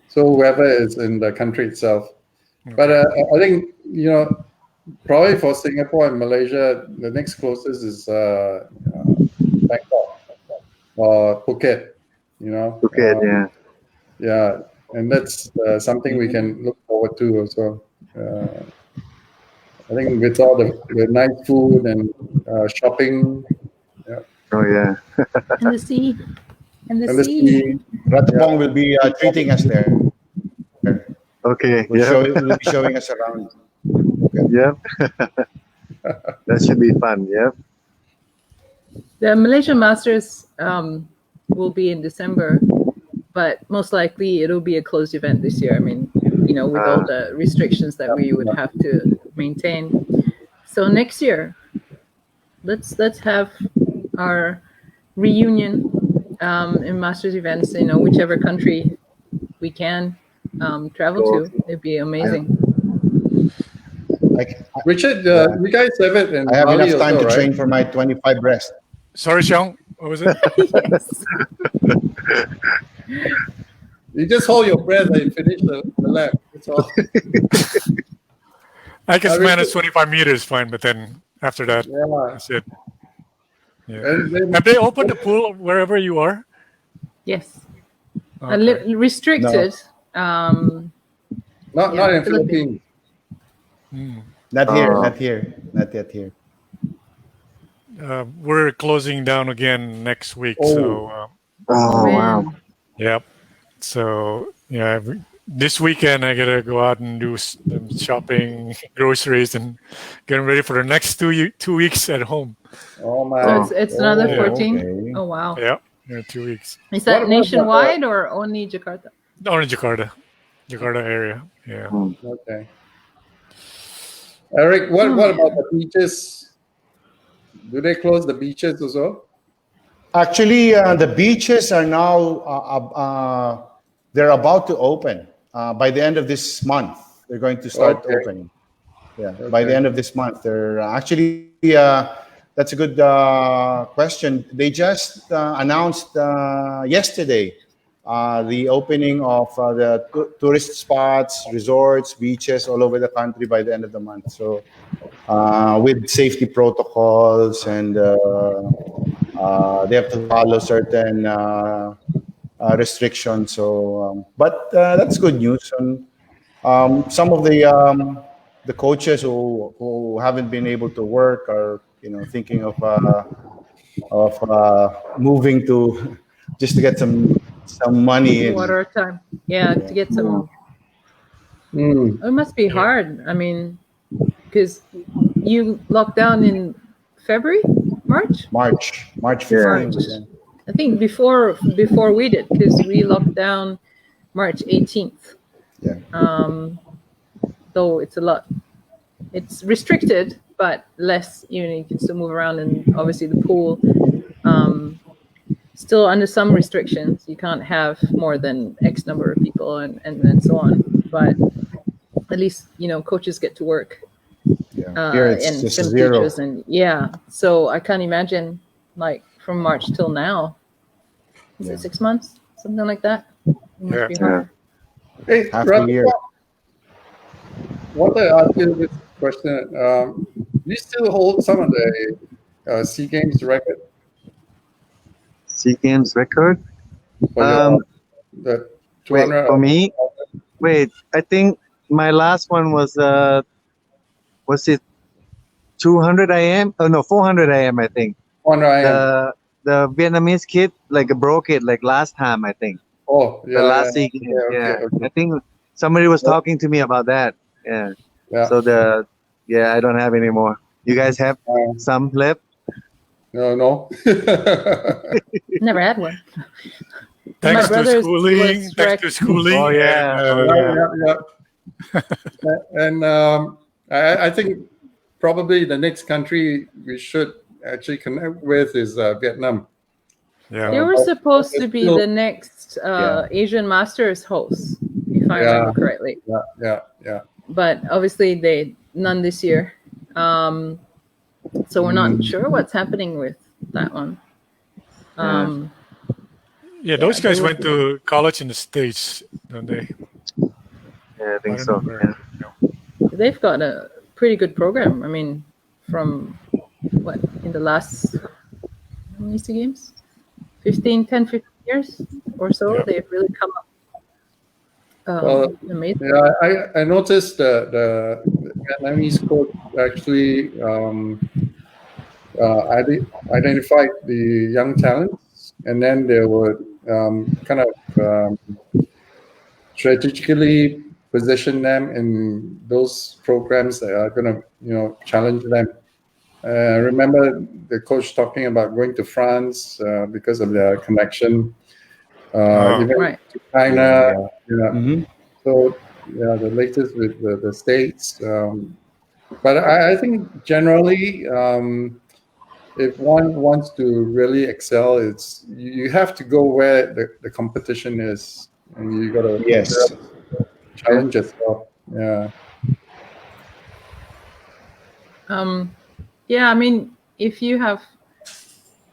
So whoever is in the country itself. But I think, probably for Singapore and Malaysia, the next closest is Bangkok or Phuket, Phuket, yeah. Yeah, and that's something we can look forward to also. I think with all the nice food and shopping. Oh yeah. And the sea. And the And the sea. sea. Ratapong will be treating us there. Okay. Will be showing us around. Yep. That should be fun. Yep. The Malaysian Masters will be in December, but most likely it'll be a closed event this year. With all the restrictions that we would have to maintain. So next year, let's have our reunion in Masters events. Whichever country we can travel to, it'd be amazing. Richard, you guys have it in I have Bali enough time also, to right? train for my 25 breast. Sorry, Siong. What was it? Yes. You just hold your breath and finish the lap. That's all. I can manage 25 meters fine, but then after that, Yeah. that's it. Yeah. And then, Have they opened the pool wherever you are? Yes. Okay. Restricted. not in Philippines. Not here, not yet here. We're closing down again next week. Oh. So, Oh wow. Man. yep. So, yeah, this weekend I gotta go out and do some shopping, groceries, and getting ready for the next 2 weeks at home. Oh So man. it's another Yeah. 14. Okay. Oh wow. Yeah, 2 weeks. Is that What about nationwide or only Jakarta? Down in Jakarta area. Yeah. Okay. Eric, what about the beaches? Do they close the beaches also? Actually, the beaches are now they're about to open by the end of this month. They're going to start Okay. opening. Yeah, by the Okay. end of this month. They're actually that's a good question. They just announced yesterday the opening of the tourist spots, resorts, beaches all over the country by the end of the month. So with safety protocols and they have to follow certain restrictions. So, but that's good news. And some of the coaches who haven't been able to work are thinking of moving to just to get some money in. Water time. Yeah, to get some. Mm. It must be hard. Because you locked down in February, March. March 15th. March. Yeah. I think before we did, because we locked down March 18th. Yeah. Though it's a lot. It's restricted, but less. You can still move around, and obviously the pool. still under some restrictions. You can't have more than X number of people and so on. But at least, coaches get to work. Yeah. Here it's And just swim zero. teachers, and so I can't imagine, like, from March till now, is it 6 months, something like that? It must be harder. Hey, Half a year. What I ask you this question? Do you still hold some of the SEA Games record SEA Games record. for the 200? Wait, for me. Wait, I think my last one was it 200 IM? Oh no, 400 IM. I think 400 IM. the Vietnamese kid like broke it like last time. I think Oh, the yeah, last SEA Games. okay. I think somebody was talking to me about that. Yeah. So I don't have any more. You guys have some left? No. Never had one. Thanks My to brother's schooling. was Thanks to schooling. Oh yeah. Yeah. And I think probably the next country we should actually connect with is Vietnam. Yeah. They were supposed to be still- the next Asian Masters hosts, if I remember correctly. Yeah. But obviously none this year. So we're not sure what's happening with that one. Those guys went to college in the States, don't they? Yeah, I think don't so. know. Yeah. They've got a pretty good program. I mean, from in the last, how many SEA Games? 10, 15 years or so, they've really come up. Amazing. Yeah, I noticed the Vietnamese coach actually identified the young talents, and then they would kind of strategically position them in those programs that are going to, challenge them. I remember the coach talking about going to France because of their connection, even Right. to China. Mm-hmm. So the latest with the States. But I think generally, if one wants to really excel, it's you have to go where the competition is, and you got to challenge yourself. Yeah. Yeah, I mean, if you have,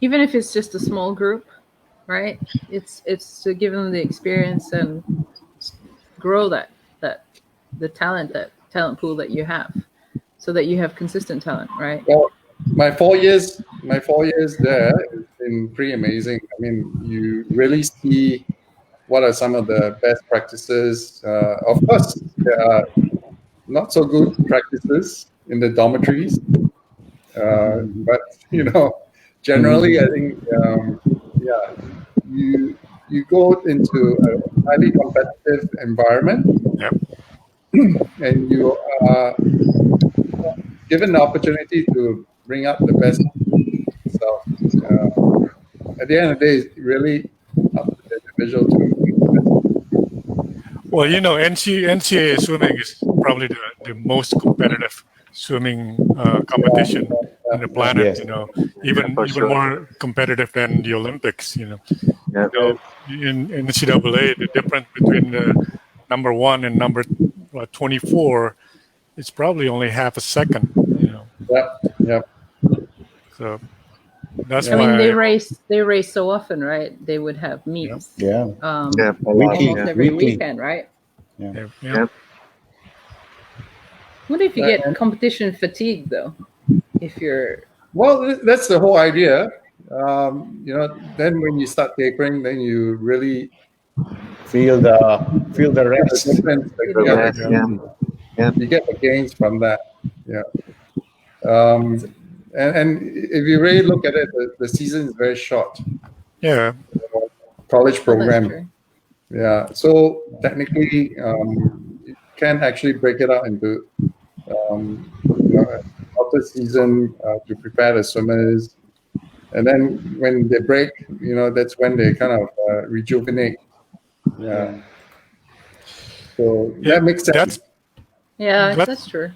even if it's just a small group, right? It's to give them the experience and grow the talent pool that you have, so that you have consistent talent, right? Well, my 4 years there has been pretty amazing. I mean, you really see what are some of the best practices. Of course, there are not so good practices in the dormitories, but generally, I think you go into a highly competitive environment, and you are given the opportunity to bring up the best self. At the end of the day, it's really up to the individual to bring the best. Well, NCAA swimming is probably the most competitive swimming competition on the planet. Even more competitive than the Olympics. In NCAA, the difference between the number 1 and number 24 is probably only half a second. Yep. So that's I why mean, they race so often, right? They would have meets. Weekly, almost every weekend, right? Yeah. What if you get competition fatigue, though? If you're that's the whole idea. Then when you start tapering, then you really feel the rest. difference. You get the gains from that. Yeah. And if you really look at it, the season is very short. Yeah. College program. true. Yeah. So technically, you can actually break it out into outer season to prepare the swimmers, and then when they break, that's when they kind of rejuvenate. Yeah. So that makes sense. That's true.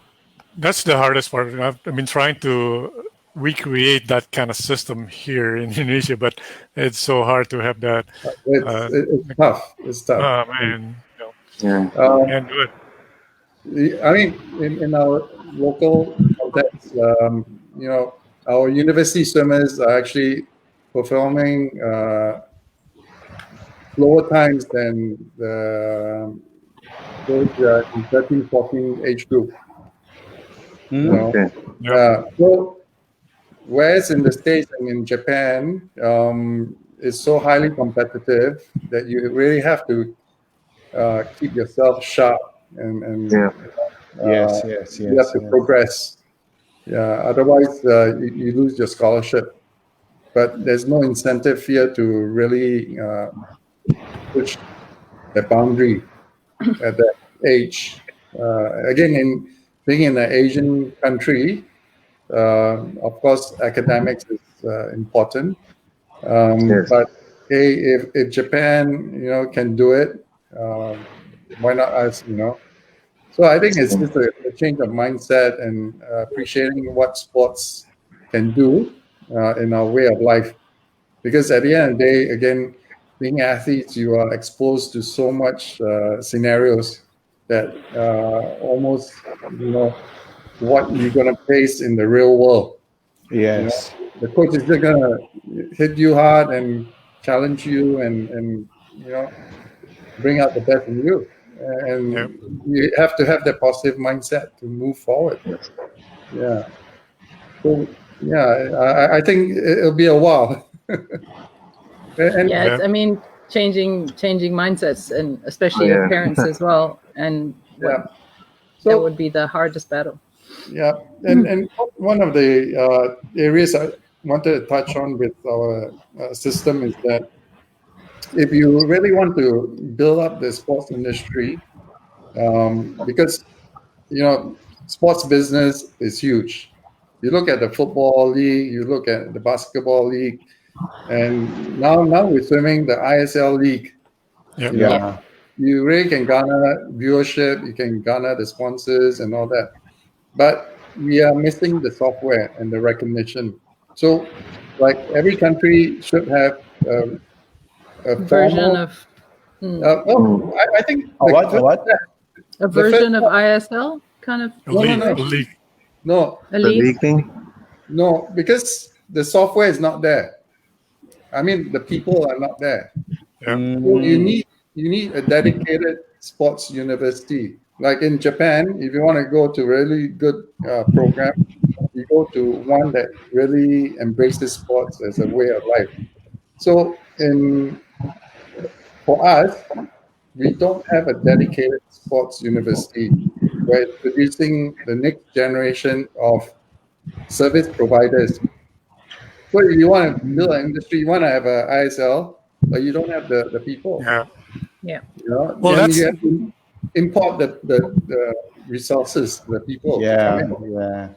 That's the hardest part. I mean, trying to recreate that kind of system here in Indonesia, but it's so hard to have that. It's tough. It's tough. Man, Yeah. can't do it. I mean, in our local context, our university swimmers are actually performing slower times than those in 13, 14 age group. Okay. So whereas in the States and in Japan, it's so highly competitive that you really have to keep yourself sharp and Yeah. Yes, you have to progress. Yeah, otherwise you lose your scholarship. But there's no incentive here to really push the boundary at that age. Again, in being in an Asian country, of course, academics is important. Yes. But hey, if Japan, can do it, why not us? So I think it's just a change of mindset and appreciating what sports can do in our way of life. Because at the end of the day, again, being athletes, you are exposed to so much scenarios that almost, what you're going to face in the real world. yes, The coach is just going to hit you hard and challenge you and bring out the best in you. And you have to have that positive mindset to move forward. Yeah. So, yeah, I think it'll be a while. And Yeah, I mean, changing mindsets, and especially Yeah. of parents as well, and yeah. that So, would be the hardest battle. yeah. And one of the areas I wanted to touch on with our system is that if you really want to build up the sports industry, because sports business is huge. You look at the football league, you look at the basketball league, and now we're swimming the ISL league. Yep. yeah, You really can garner viewership, you can garner the sponsors and all that, but we are missing the software and the recognition. So, like every country should have a Version formal. of I think what? a the version first of ISL, kind of A No, league, no, a league. no, a The league. league thing. no, because the software is not there. I mean, the people are not there. Yeah. So you need a dedicated sports university. Like in Japan, if you want to go to really good program, you go to one that really embraces sports as a way of life. So for us, we don't have a dedicated sports university where it's producing the next generation of service providers. So if you want to build an industry, you want to have a ISL, but you don't have the people. Yeah. Yeah. Well, Then that's you have to import the resources, the people to come Yeah, in. yeah.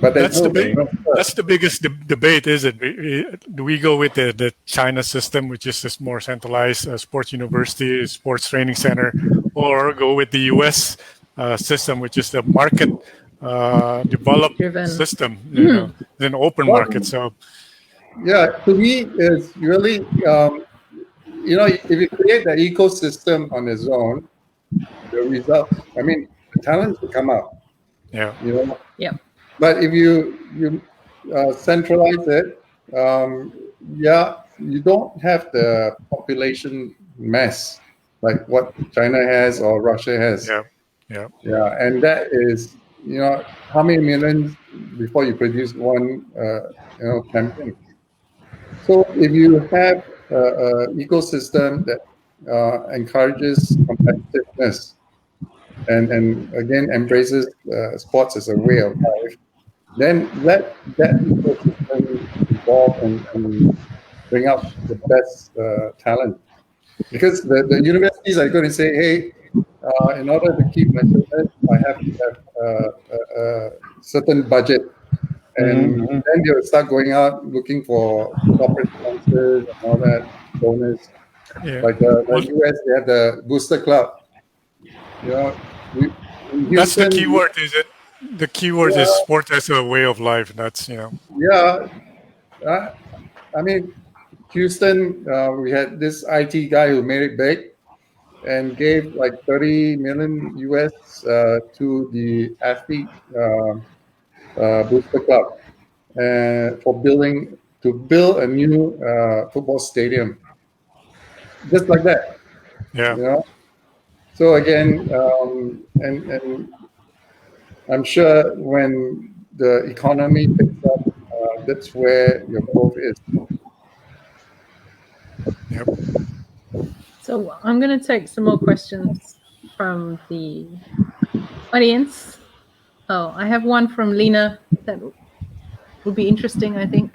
But there's that's the no big. transfer. That's the biggest debate, is it? Do we go with the China system, which is this more centralized sports university, sports training center, or go with the U.S. System, which is the market developed Driven. system, an open Well, market. So yeah, to me, is really, if you create the ecosystem on its own, the results, I mean, the talents will come out, yeah, Yeah. But if you centralize it, you don't have the population mass like what China has or Russia has. yeah, yeah. Yeah, and that is, how many millions before you produce one, champion. So if you have an ecosystem that encourages competitiveness and again embraces sports as a way of life, then let that ecosystem evolve and bring out the best talent. Because the universities are going to say, hey, in order to keep my students, I have to have a certain budget. And then they'll start going out looking for corporate sponsors and all that, donors. Yeah. Like the US, they have the Booster Club. In That's the Houston, key word, is it? the keyword is sport as a way of life. That's Yeah, I mean, Houston, we had this IT guy who made it big and gave like 30 million US to the athlete booster club for build a new football stadium, just like that, yeah. you know. So again, and I'm sure when the economy picks up, that's where your growth is. Yep. So I'm going to take some more questions from the audience. Oh, I have one from Lena that would be interesting, I think.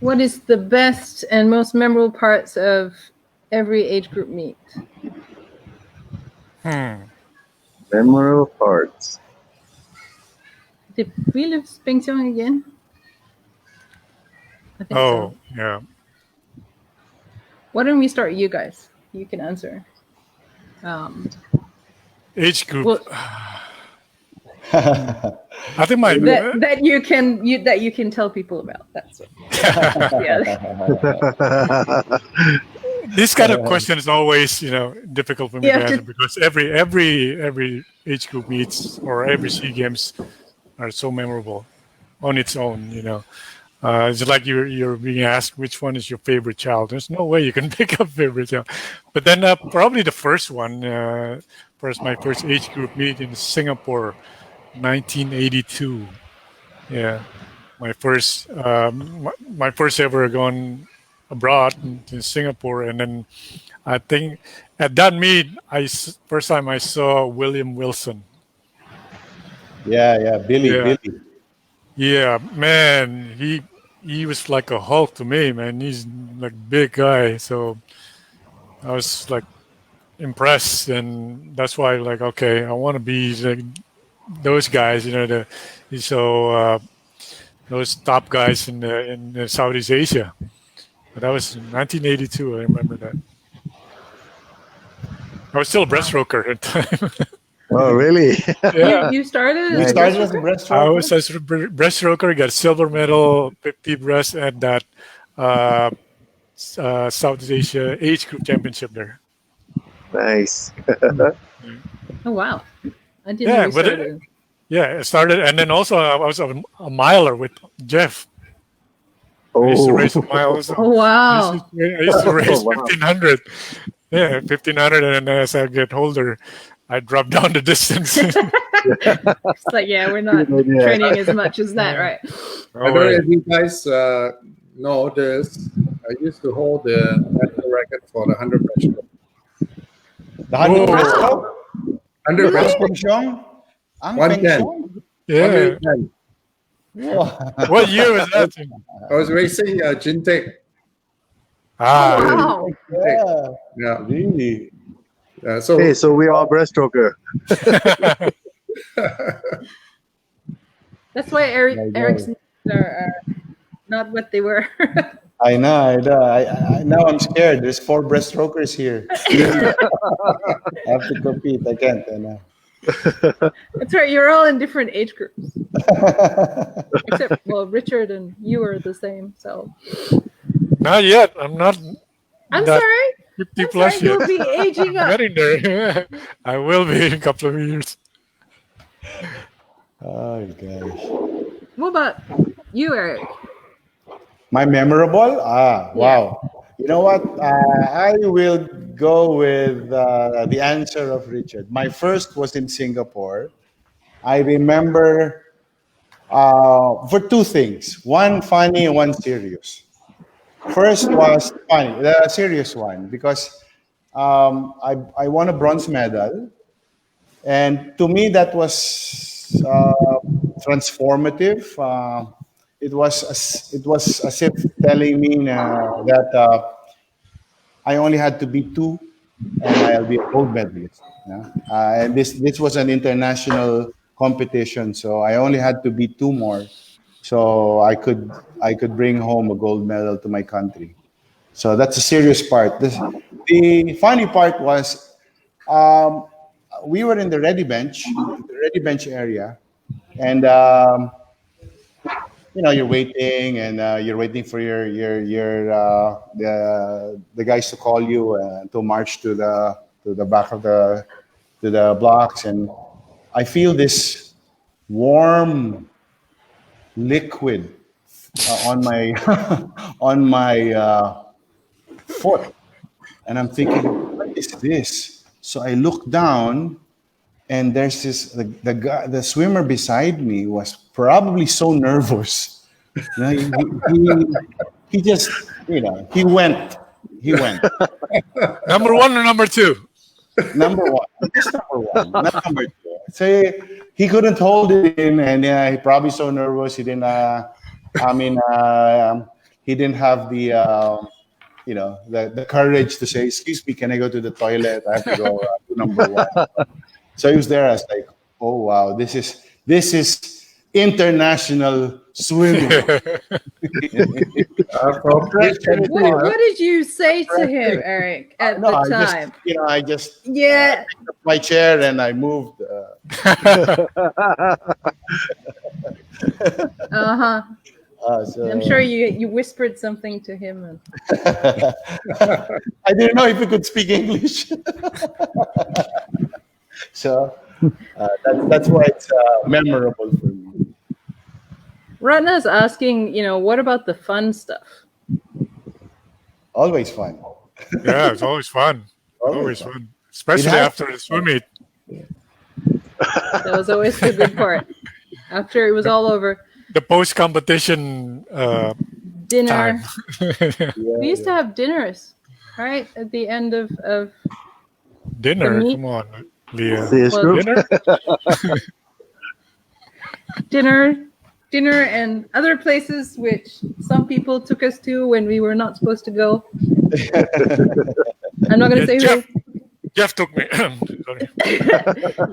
What is the best and most memorable parts of every age group meet? Memorable parts. Did we lose Peng Siong again? I think Oh, so. yeah. Why don't we start you guys? You can answer. Age group. Well, I think my that you can tell people about. That's what. Yeah. this kind of question is always difficult for me You to have to- answer because every age group meets or every SEA Games are so memorable on its own. It's like you're being asked which one is your favorite child. There's no way you can pick a favorite child. But then probably the first one, my first age group meet in Singapore, 1982. Yeah, my first ever gone abroad in Singapore, and then I think at that meet, first time I saw William Wilson. Yeah, Billy. Yeah, man, he was like a Hulk to me, man. He's like big guy, so I was like impressed, and that's why like okay, I want to be like those guys, those top guys in Southeast Asia. But that was in 1982. I remember that. I was still a breaststroker at the time. Oh, really? Yeah. You started. You as a started as a breaststroker? I breaststroker? was a breaststroker, got a silver medal, 50 breast at that Southeast Asia age group championship there. Nice. Oh wow! I didn't know you started. It started, and then also I was a miler with Jeff. I used to Oh, race miles. Oh wow! I used to race wow. 1500. Yeah, 1500, and then as I get older, I drop down the distance. It's like we're not training as much as that, right? I don't know if you guys know this. I used to hold the national record for the 100 breaststroke. The 100 Wow. breaststroke? 100 Peng breaststroke. Siong? Ang 110. Peng Siong? Yeah. 110. Wow. What year was that? I was racing Jintek. Ah, Wow! Yeah, Yeah. really. So hey, so we are breaststroker. That's why Eric's knees are not what they were. I know. Now I'm scared. There's 4 breaststrokers here. I have to compete. I can't. I know. That's right. You're all in different age groups, except Richard and you are the same. So not yet. I'm not. I'm that sorry. 50 I'm plus sorry. yet. You'll be aging I'm up. getting there. I will be in a couple of years. Oh gosh. What about you, Eric? My memorable? Wow. You know what? I will go with the answer of Richard. My first was in Singapore. I remember for 2 things. One funny and one serious. First was funny, the serious one, because I won a bronze medal. And to me, that was transformative. It was as if telling me that I only had to beat 2, and I'll be a gold medalist. Yeah? And this was an international competition, so I only had to beat 2 more, so I could bring home a gold medal to my country. So that's a serious part. The funny part was um, we were in the ready bench area, and you're waiting, and you're waiting for your the guys to call you to march to the back of the blocks, and I feel this warm liquid on my on my foot, and I'm thinking, what is this? So I look down, and there's the guy, the swimmer beside me was probably so nervous. He just he went Number one or number two? number one, just number one, not number two. So he couldn't hold it in, and he probably so nervous he didn't. He didn't have the courage to say, "Excuse me, can I go to the toilet? I have to go to number one." So he was there. I was like, "Oh wow, this is international swimming." What did you say to him, Eric, at the time? I just Yeah. picked up my chair and I moved. So I'm sure you whispered something to him. And... I didn't know if he could speak English. So that's why it's memorable for me. Ratna's asking, what about the fun stuff? Always fun. Yeah, it's always fun. Always fun. Especially after the swim meet. That was always the good part. After it was all over. The post-competition Dinner. time. We used to have dinners, right? At the end of Dinner? meet? Come on, Leah. Dinner? Dinner and other places which some people took us to when we were not supposed to go. I'm not going to say who. Jeff took me. Sorry.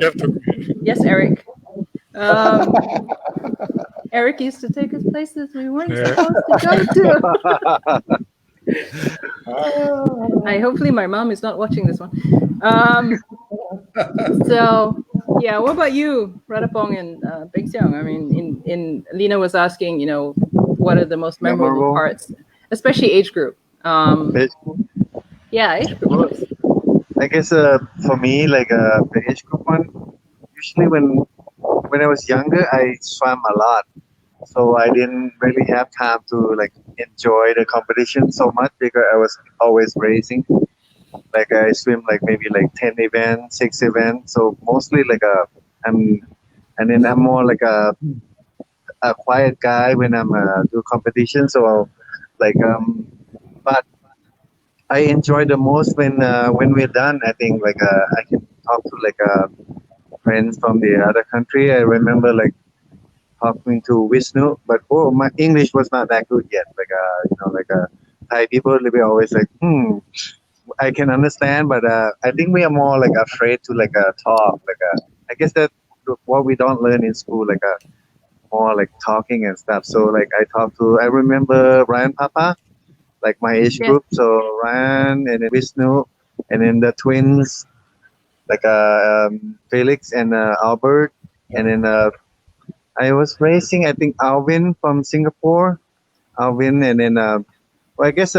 Jeff took me. Yes, Eric. Eric used to take us places we weren't supposed to go to. Hopefully my mom is not watching this one. So yeah, what about you, Ratapong and Peng Siong? I mean, in Lena was asking, what are the most memorable parts, especially age group. Yeah, age group. I guess for me, like the age group one, usually when I was younger, I swam a lot. So I didn't really have time to like enjoy the competition so much because I was always racing. Like I swim like maybe like 10 events, 6 events. So mostly like I'm more like a quiet guy when I'm do competition. So like but I enjoy the most when we're done. I think like I can talk to like friends from the other country. I remember like talking to Vishnu, but my English was not that good yet. Like Thai people, they were always like, I can understand, but I think we are more like afraid to like talk. I guess that's what we don't learn in school, like more like talking and stuff. So like I remember Ryan Papa, like my age group. So Ryan and then Vishnu, and then the twins, like Felix and Albert, and then I was racing, I think Alvin from Singapore, and then I guess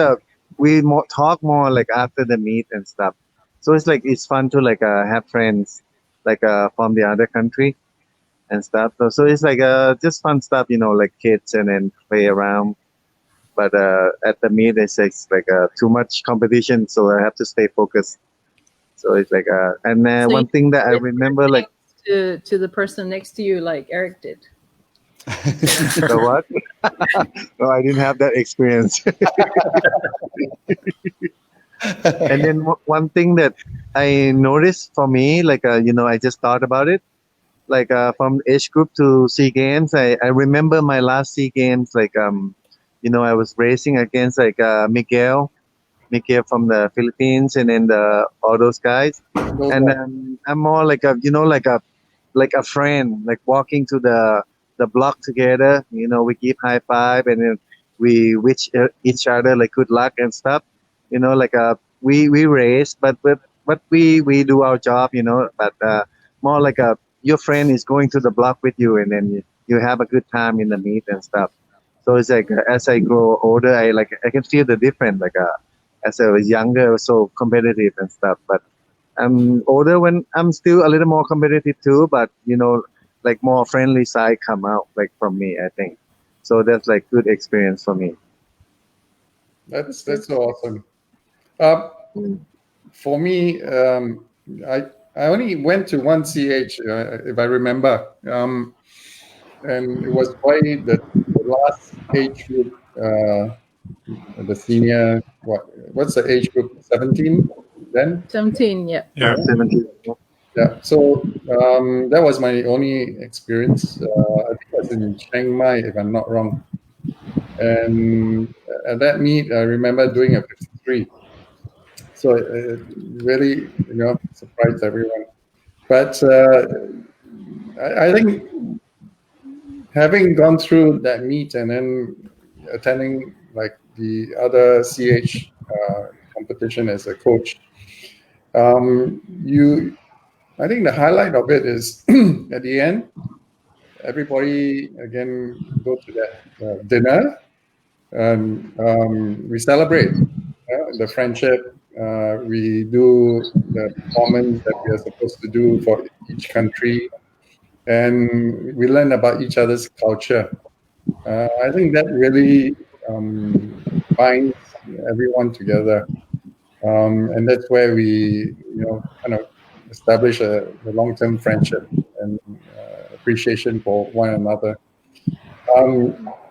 we talk more like after the meet and stuff. So it's like it's fun to like have friends like from the other country and stuff. So it's like just fun stuff, like kids and then play around. But at the meet, it's like too much competition, so I have to stay focused. So it's like and So one thing that I remember like to the person next to you, like Eric did. the what? No, I didn't have that experience. And then one thing that I noticed for me, like I just thought about it, like from age group to SEA Games. I remember my last SEA Games, like I was racing against like Miguel from the Philippines, and then all those guys. And I'm more like a friend, like walking to the block together. We give high five, and then we wish each other like good luck and stuff. Like we race, but but we do our job, but more like your friend is going to the block with you, and then you have a good time in the meet and stuff. So it's like as I grow older, I can feel the difference. As I was younger, I was so competitive and stuff, but I'm older when I'm still a little more competitive too, but like more friendly side come out like from me, I think. So that's like good experience for me. That's so awesome. Uh, for me, I only went to one CH, if I remember, and it was probably the last age group, the senior. What's the age group? 17 then. 17, yeah. Yeah. 17. Yeah. So that was my only experience. I think it was in Chiang Mai, if I'm not wrong. And at that meet, I remember doing a 53. So it really, surprised everyone. But I think having gone through that meet and then attending like the other CH competition as a coach, I think the highlight of it is at the end, everybody again go to that dinner and we celebrate the friendship. We do the performance that we are supposed to do for each country, and we learn about each other's culture. I think that really binds everyone together, and that's where we, kind of establish a long-term friendship and appreciation for one another.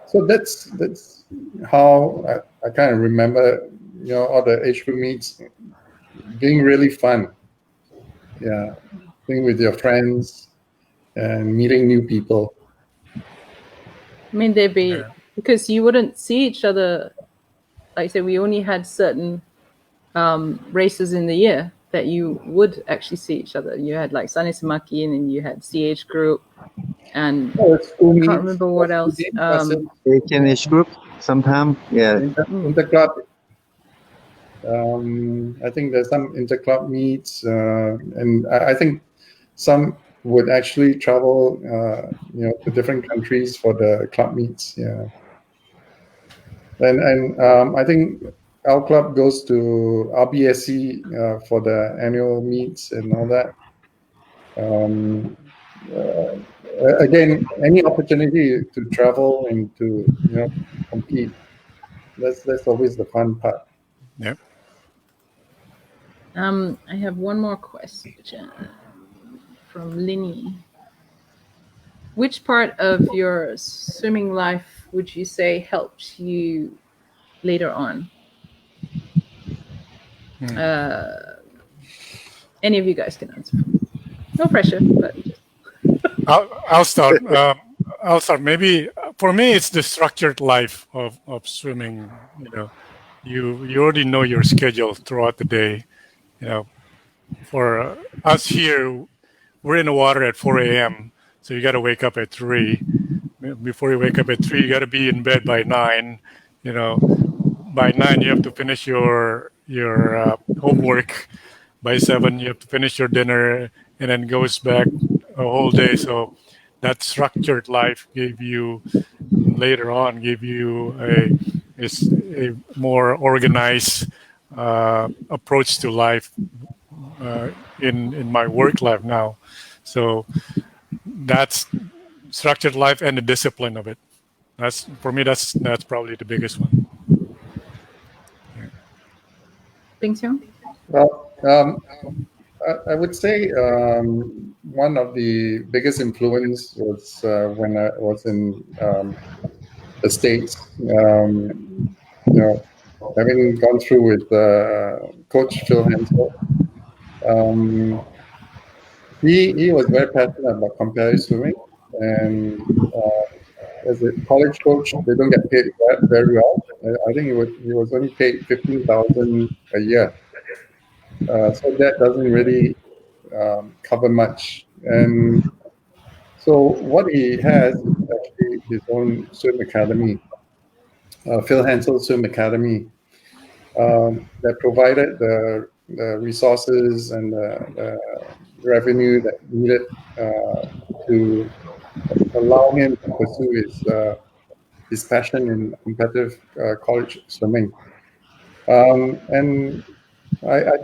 So that's how I kind of remember, all the age group meets being really fun. Yeah, being with your friends and meeting new people. I mean, they'd be because you wouldn't see each other. Like I said, we only had certain races in the year that you would actually see each other. You had like Sanisimaki, and then you had CH group, and Oh, it's school I meets. can't remember what else. Asian age group sometime, yeah. Interclub. I think there's some interclub meets, and I think some would actually travel, to different countries for the club meets. Yeah, and I think our club goes to RBSC for the annual meets and all that. Again, any opportunity to travel and to compete, that's always the fun part. Yep. I have one more question from Linny. Which part of your swimming life would you say helped you later on? Any of you guys can answer. No pressure, but I'll start. I'll start. Maybe for me, it's the structured life of swimming. You already know your schedule throughout the day. For us here, we're in the water at 4 a.m. So you got to wake up at 3. Before you wake up at 3, you got to be in bed by 9. By 9 you have to finish your homework. By 7 you have to finish your dinner, and then goes back a whole day. So that structured life gave you a more organized approach to life in my work life now. So that's structured life and the discipline of it. That's for me. That's probably the biggest one. Peng Siong? Well, I would say one of the biggest influence was when I was in the States. Having gone through with Coach Phil Hansel, he was very passionate about competitive swimming, and as a college coach, they don't get paid very well. I think he was only paid 15,000 a year, so that doesn't really cover much. And so what he has is actually his own swim academy, Phil Hansel Swim Academy, that provided the the resources and the revenue that needed to allow him to pursue his passion in competitive college swimming. And I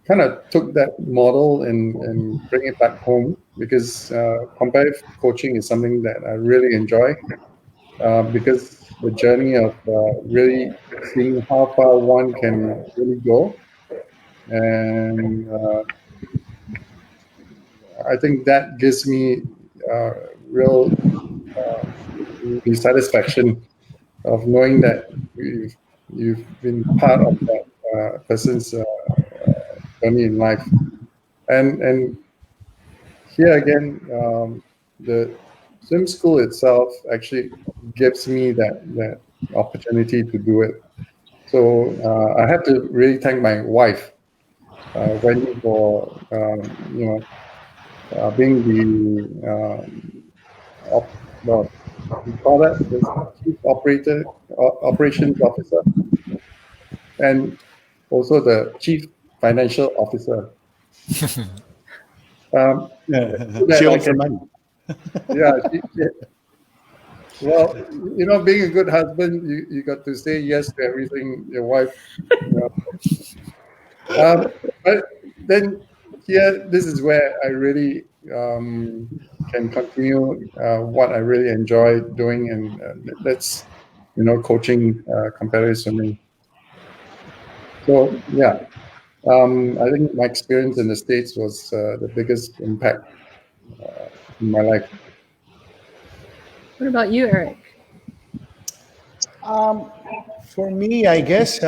kind of took that model and bring it back home because competitive coaching is something that I really enjoy because the journey of really seeing how far one can really go. And I think that gives me real the satisfaction of knowing that you've been part of that person's journey in life. And here again, the swim school itself actually gives me that opportunity to do it. So I have to really thank my wife, Wendy, for being the well, we call that the chief operations officer, and also the chief financial officer. So She that I owns the can, money. yeah. Well, being a good husband, you got to say yes to everything your wife. You but then here, this is where I really can continue what I really enjoy doing, and that's coaching competitive swimming. So yeah, I think my experience in the States was the biggest impact in my life. What about you, Eric? For me, I guess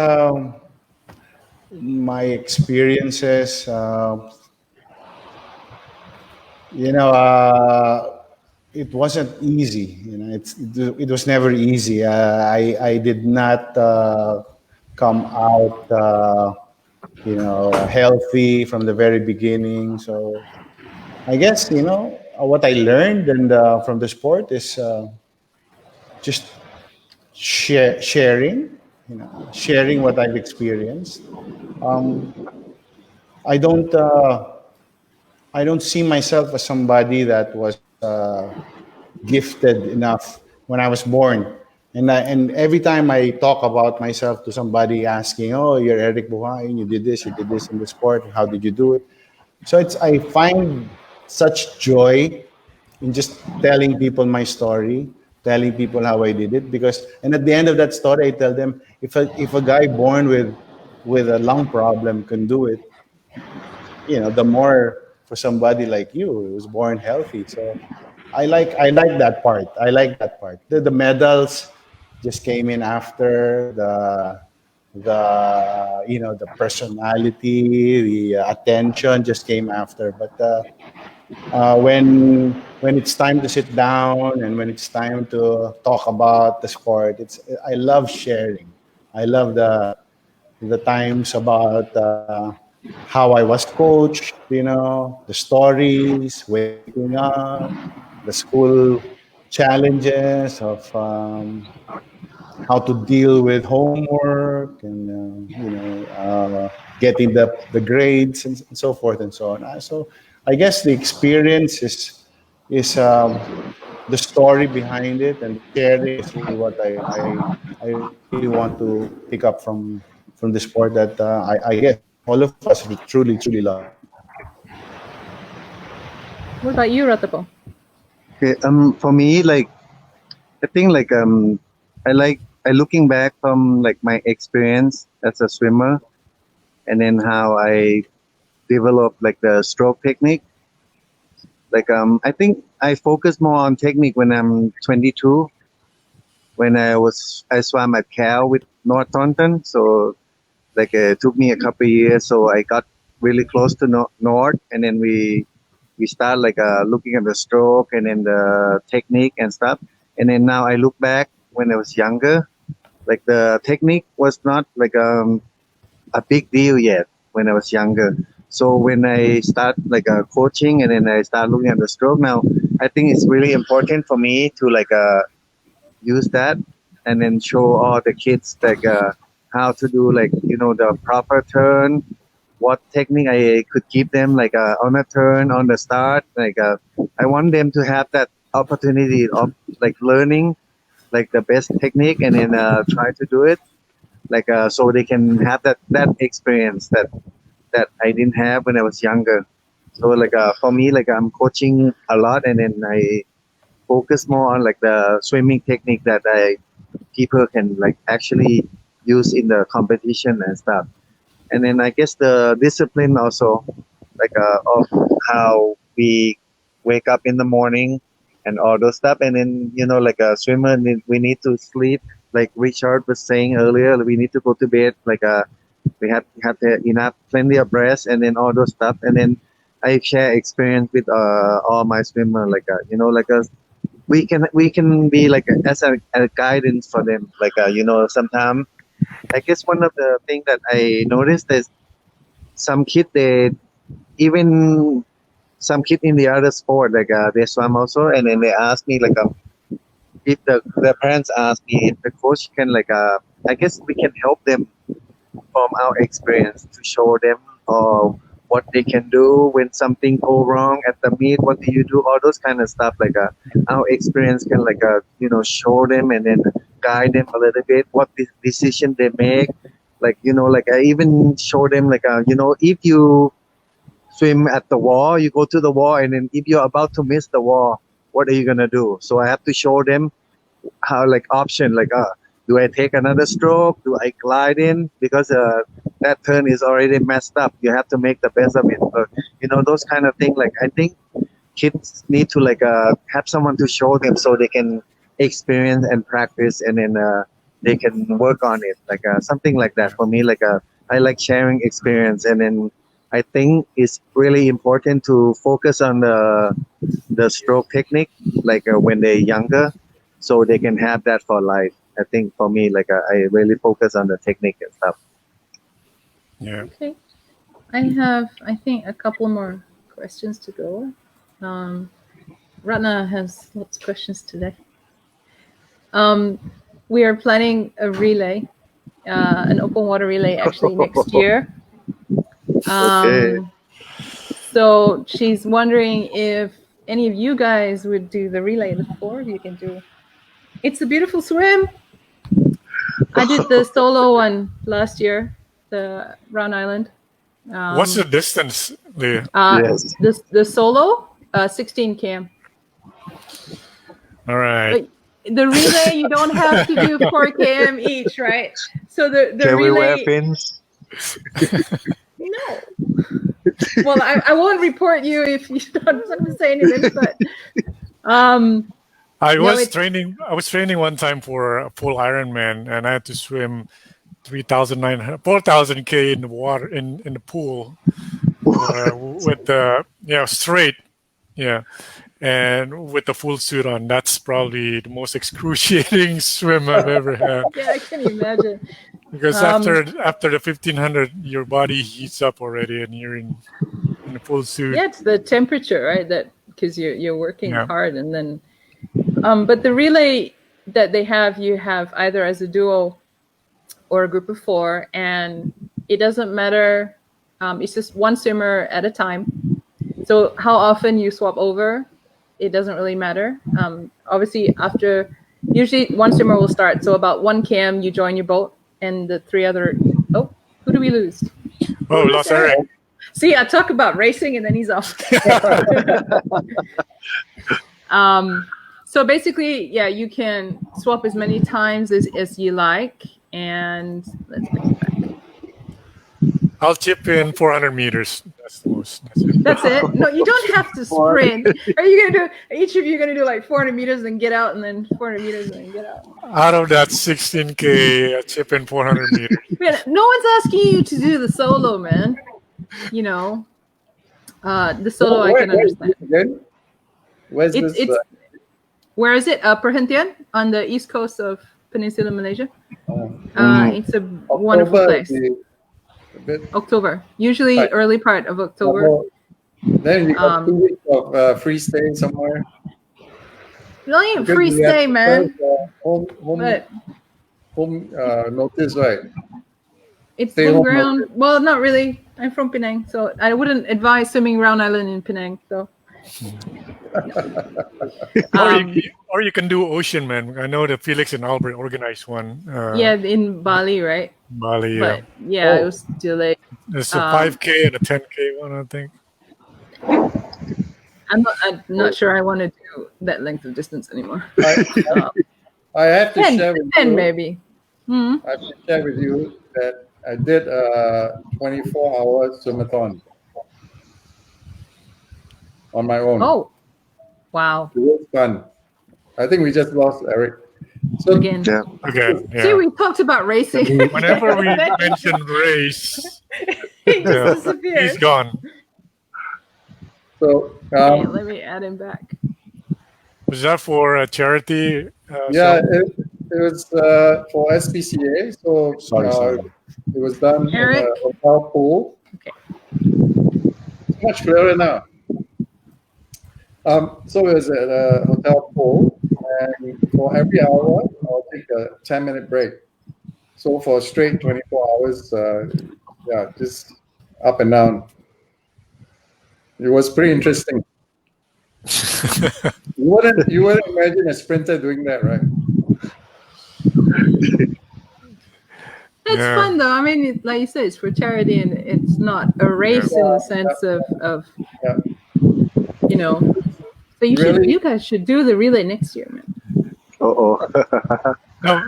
my experiences, you know, it wasn't easy. It was never easy. I did not come out, healthy from the very beginning. So I guess what I learned and from the sport is just sharing. Sharing what I've experienced. Um, I don't. I don't see myself as somebody that was gifted enough when I was born. And every time I talk about myself to somebody asking, "Oh, you're Eric Buhain. You did this in the sport. How did you do it?" So I find such joy in just telling people my story, telling people how I did it. And at the end of that story, I tell them if a guy born with a lung problem can do it, the more for somebody like you who was born healthy. So I like that part. I like that part. The medals just came in after the personality, the attention just came after. But when it's time to sit down and when it's time to talk about the sport, I love sharing. I love the times about how I was coached, the stories, waking up, the school challenges of how to deal with homework and getting the grades and so forth and so on. So I guess the experience is the story behind it, and the sharing is really what I really want to pick up from the sport that I guess all of us truly love. What about you, Ratapong? Okay, for me, like I think I looking back from like my experience as a swimmer, and then how I developed like the stroke technique. Like I think I focus more on technique when I'm 22. When I swam at Cal with North Thornton, so like it took me a couple of years, so I got really close to North, and then we start like looking at the stroke and then the technique and stuff. And then now I look back when I was younger, like the technique was not like a big deal yet when I was younger. So when I start like coaching and then I start looking at the stroke now, I think it's really important for me to like use that and then show all the kids like how to do like the proper turn, what technique I could give them, like on a turn, on the start. Like I want them to have that opportunity of like learning like the best technique and then try to do it. Like so they can have that experience that I didn't have when I was younger. So like for me, like I'm coaching a lot, and then I focus more on like the swimming technique that people can like actually use in the competition and stuff. And then I guess the discipline also, like of how we wake up in the morning and all those stuff. And then like a swimmer, we need to sleep. Like Richard was saying earlier, we need to go to bed. Like we have to enough plenty of rest, and then all those stuff. And then I share experience with all my swimmer. Like like a we can be like as a guidance for them. Like sometimes I guess one of the things that I noticed is some kid they even some kid in the other sport like they swam also, and then they ask me like if the parents ask me if the coach can like I guess we can help them from our experience to show them what they can do when something go wrong at the meet. What do you do? All those kind of stuff. Like our experience can like show them and then guide them a little bit. What decision they make. Like like I even show them like if you swim at the wall, you go to the wall, and then if you're about to miss the wall, what are you gonna do? So I have to show them how like option like do I take another stroke, do I glide in, because that turn is already messed up, you have to make the best of it. So, those kind of things. Like I think kids need to like have someone to show them so they can experience and practice, and then they can work on it, like something like that. For me, like I like sharing experience, and then I think it's really important to focus on the stroke technique, like when they're younger, so they can have that for life. I think for me, like I really focus on the technique and stuff. Yeah. Okay. I have, I think, a couple more questions to go. Ratna has lots of questions today. We are planning a relay, an open water relay, actually next year. Okay. So she's wondering if any of you guys would do the relay. The four of you can do. It's a beautiful swim. I did the solo one last year, the Round Island. What's the distance, Leah? Yes. The solo, 16 km. All right. But the relay, you don't have to do 4 km each, right? So the Can we wear relay. fins? No. Well, I won't report you if you don't say anything. But I No, was it's- training. I was training one time for a full Ironman, and I had to swim 4,000 k in the water in the pool with the straight, and with the full suit on. That's probably the most excruciating swim I've ever had. yeah, I can imagine. Because after the 1,500, your body heats up already, and you're in the full suit. Yeah, it's the temperature, right? That because you're working Yeah. hard, and then but the relay that they have, you have either as a duo or a group of 4, and it doesn't matter. It's just one swimmer at a time. So how often you swap over, it doesn't really matter. Obviously, usually one swimmer will start. So about 1 km, you join your boat, and the 3 other. Oh, who do we lose? Oh, lost Eric. See, I talk about racing, and then he's off. So basically, yeah, you can swap as many times as you like, and let's make it back. I'll chip in 400 meters. That's the most. That's it. That's it. No, you don't have to sprint. Are you gonna do? Each of you gonna do like 400 meters and get out, and then 400 meters and then get out? Out of that 16K, I chip in 400 meters. Man, no one's asking you to do the solo, man. The solo I can understand. Where's It's where is it? Perhentian on the east coast of Peninsula Malaysia. It's a wonderful place. October, usually Right. early part of October. Then you got 2 weeks of free stay somewhere. Not even Because free we have stay, man. Home But notice, right? it's Stay home home ground. Well, not really. I'm from Penang, so I wouldn't advise swimming Round Island in Penang. So, Or you can do Ocean Man. I know that Felix and Albert organized one. yeah, in Bali, right? Bali. But yeah, it Oh. was delayed. There's a 5K and a 10K one, I think. I'm not sure I want to do that length of distance anymore. I have to 10, share with 10 you. maybe. Hmm. I have to share with you that I did a 24-hour swimathon on my own. Oh, wow. It was fun. I think we just lost Eric. So Again. Yeah. Again, See, yeah. we talked about racing. Whenever we mention race, He just yeah, disappeared. he's gone. So Okay, let me add him back. Was that for a charity? yeah, Sam? it was for S.E.A. So Sorry. it was done Eric? in a hotel pool. Okay. It's much clearer now. So it was at a hotel pool, and for every hour, I'll take a 10-minute break. So for straight 24 hours, yeah, just up and down. It was pretty interesting. You wouldn't imagine a sprinter doing that, right? It's Yeah. fun though. I mean, like you said, it's for charity, and it's not a race in the sense of Yeah. you know. So Really? you guys should do the relay next year, man. Now,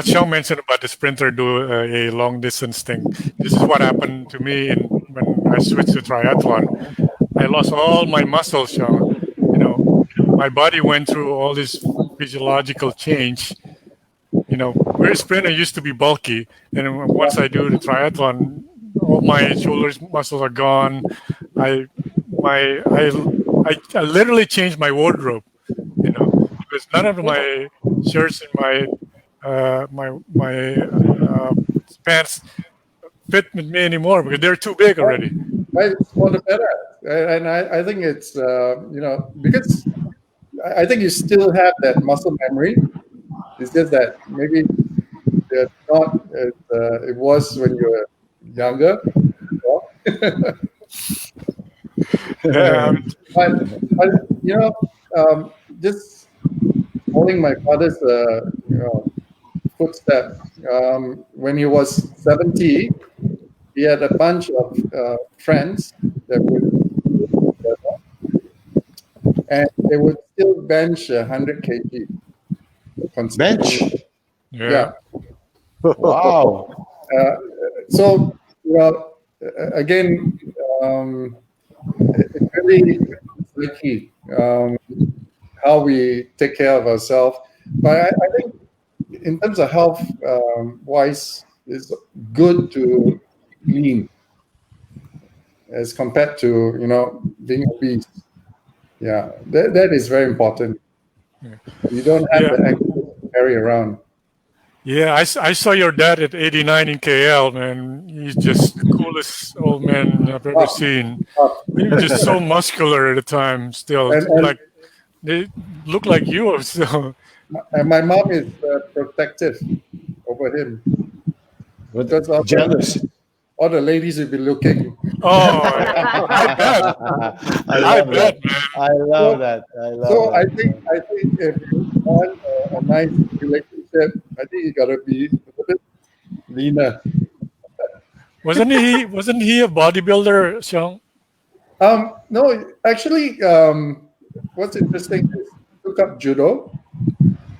Xiao mentioned about the sprinter do a long distance thing. This is what happened to me when I switched to triathlon. I lost all my muscles, Xiao. You know, my body went through all this physiological change. You know, where a sprinter used to be bulky, and once I do the triathlon, all my shoulders muscles are gone. I literally changed my wardrobe. You know, because none of my shirts and my pants fit with me anymore because they're too big already. Right, it's for the better. And I think it's, because I think you still have that muscle memory. It's just that maybe they're not as it was when you were younger. Yeah, But just following my father's footsteps. When he was 70, he had a bunch of friends that would do together, and they would still bench 100 kg. Bench. Yeah. Wow. So, again, it's really tricky how we take care of ourselves. But I think in terms of health wise, it's good to be lean as compared to being obese. Yeah, that is very important. You don't have the excess to carry around. yeah. I saw your dad at 89 in KL, man. He's just the coolest old man I've ever seen. He was just so muscular at the time. Still, And- like they look like you. So And my mom is protective over him. Because Jealous. all the ladies will be looking. oh, I bet. I love bet, that. man. I love that. I love So that. I think if you want a nice relationship, I think you gotta be a little bit leaner. Wasn't he a bodybuilder, Xiong? No, actually, what's interesting is he took up judo.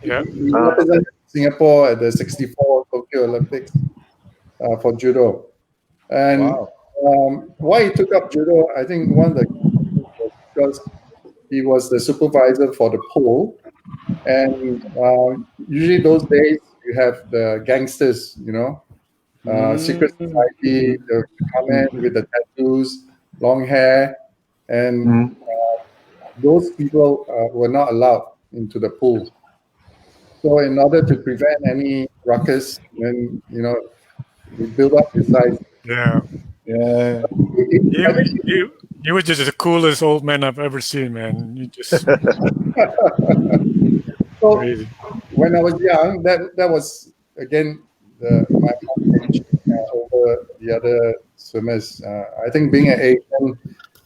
Yeah. He represented Singapore at the '64 Tokyo Olympics for judo. And Wow. why he took up judo, I think one of the was because he was the supervisor for the pool. And usually those days you have the gangsters, secret society, they come in with the tattoos, long hair, and those people were not allowed into the pool. So in order to prevent any ruckus, then we build up his size. Yeah. Yeah. You were just the coolest old man I've ever seen, man. You just So crazy. when I was young, that was again my age, over the other swimmers. I think being an Asian,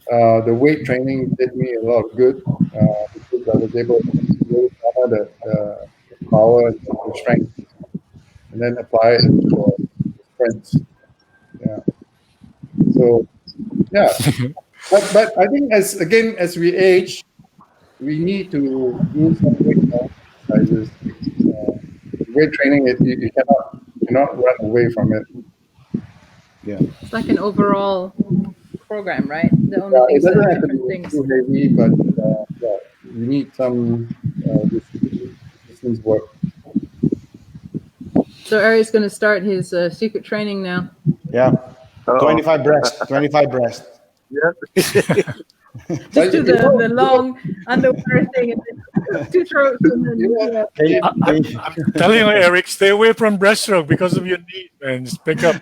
the weight training did me a lot of good because I was able to really garner the power and the strength, and then apply it into the sprints. Yeah. So yeah, but I think as we age, we need to do some weight exercises. Weight training, you cannot run away from it. Yeah. It's like an overall program, right? The only It things that doesn't are have to different be things. too heavy, but yeah, you need some distance work. So Ari's going to start his secret training now. Yeah. Uh-oh. 25 breast. 25 breast. Yeah. Just do the long underwater thing and then 2 throats and then I'm telling you, Eric, stay away from breaststroke because of your knee, man. Just pick up,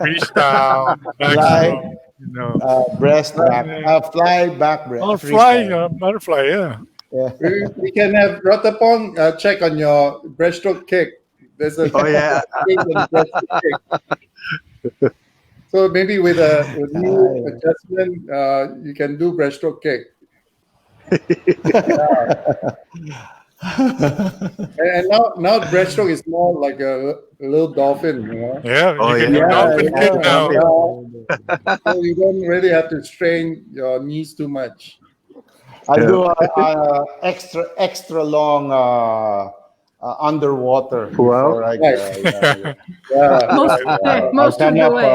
reach down, backstroke, you know. Breast back. Fly back breast. Oh, fly, butterfly, yeah. Yeah. We can have Ratapong check on your breaststroke kick. There's a Oh yeah. breaststroke kick. So maybe with a new adjustment, you can do breaststroke kick. And now breaststroke is more like a little dolphin, you know. Yeah, Oh, you can yeah. do dolphin Yeah, kick yeah, now. yeah. So you don't really have to strain your knees too much. I'll do a extra long underwater before I most I'll of come the up way.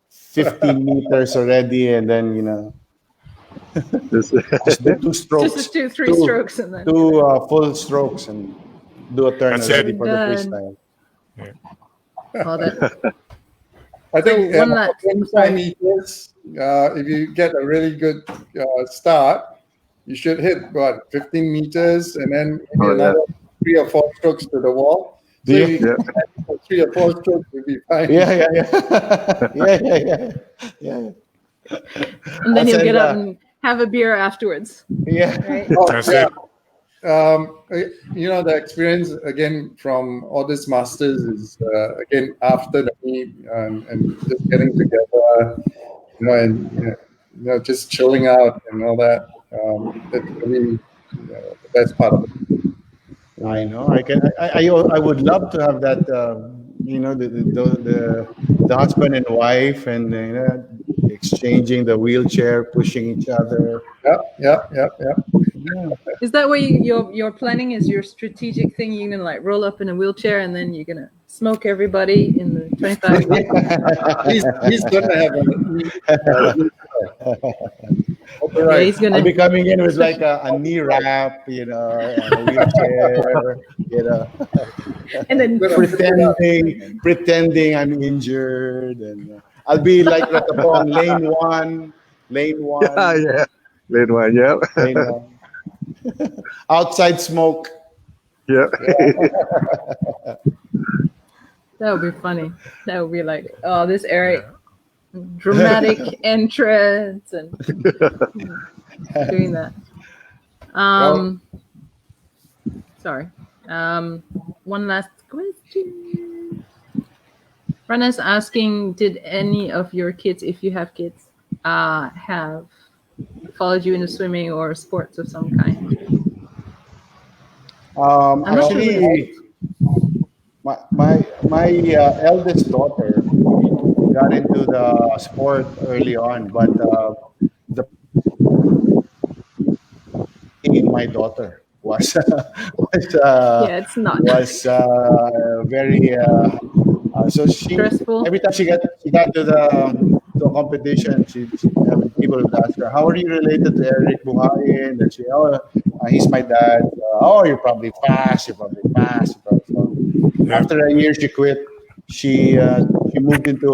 15 meters already, and then just do 2 strokes, Just 2-3 strokes and then 2 full strokes, and do a turn That's already it. for the Done. freestyle. all that. I think one last- 25 meters, if you get a really good start, you should hit 15 meters and then maybe another 3 or 4 strokes to the wall. So if you get 3 or 4 strokes, you'll be fine. Yeah. And then he'll get up and have a beer afterwards. Yeah. Right? That's it. The experience again from all these masters is again after the meet and just getting together, and just chilling out and all that. That's really the best part of it. I know. I would love to have that. The husband and wife, and exchanging the wheelchair, pushing each other. Yeah. Is that what your planning is? Your strategic thing? You're gonna like roll up in a wheelchair and then you're gonna smoke everybody in the 25 minutes. He's gonna have Yeah, he's gonna. I'll be coming in with like a knee wrap, and a wheelchair, And then pretending I'm injured, and I'll be like Ratapong, lane one. Yeah. Lane one. Yeah. Lane one. Outside smoke. Yeah. that would be funny. That would be like, oh, this Eric dramatic entrance and doing that. Sorry. One last question. Rana's asking, did any of your kids, if you have kids, have followed you into swimming or sports of some kind? Actually, my eldest daughter got into the sport early on, but my daughter was it's not very so she stressful. every time she got to the competition, people would ask her, "How are you related to Eric Buhain?" And she, he's my dad. You're probably fast. After a year, she quit. She moved into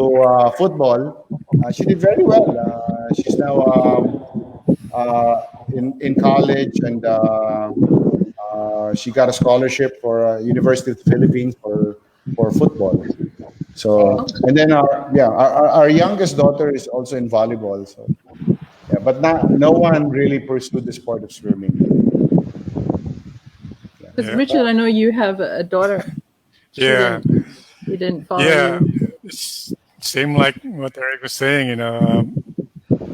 football. She did very well. She's now in college, and she got a scholarship for University of the Philippines for football. So, and then our youngest daughter is also in volleyball. So, but no one really pursued the sport of swimming. Because Richard, I know you have a daughter. Yeah. He didn't follow Yeah, you. it's same like what Eric was saying.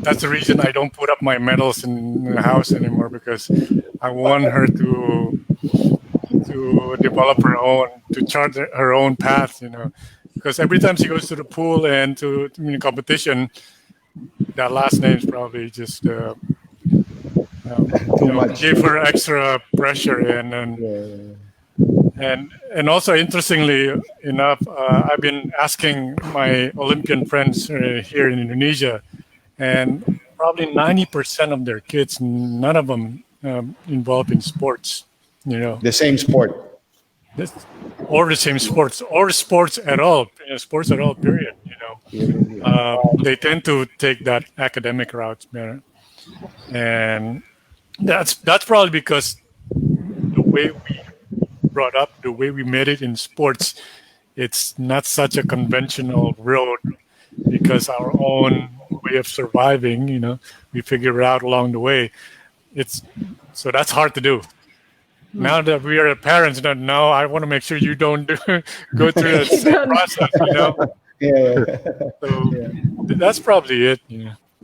That's the reason I don't put up my medals in the house anymore, because I want her to develop her own, to chart her own path. Because every time she goes to the pool and to competition, that last name is probably just Too much. give her extra pressure, Yeah. and also interestingly enough, I've been asking my Olympian friends here in Indonesia, and probably 90% of their kids, none of them involved in sports. The same sport. This, or the same sports, or sports at all, sports at all. Period. They tend to take that academic route, and that's probably because the way we brought up, the way we made it in sports, it's not such a conventional road, because our own way of surviving, we figure it out along the way. So that's hard to do. Now that we are parents, now I want to make sure you don't go through that same process, Yeah. So that's probably it.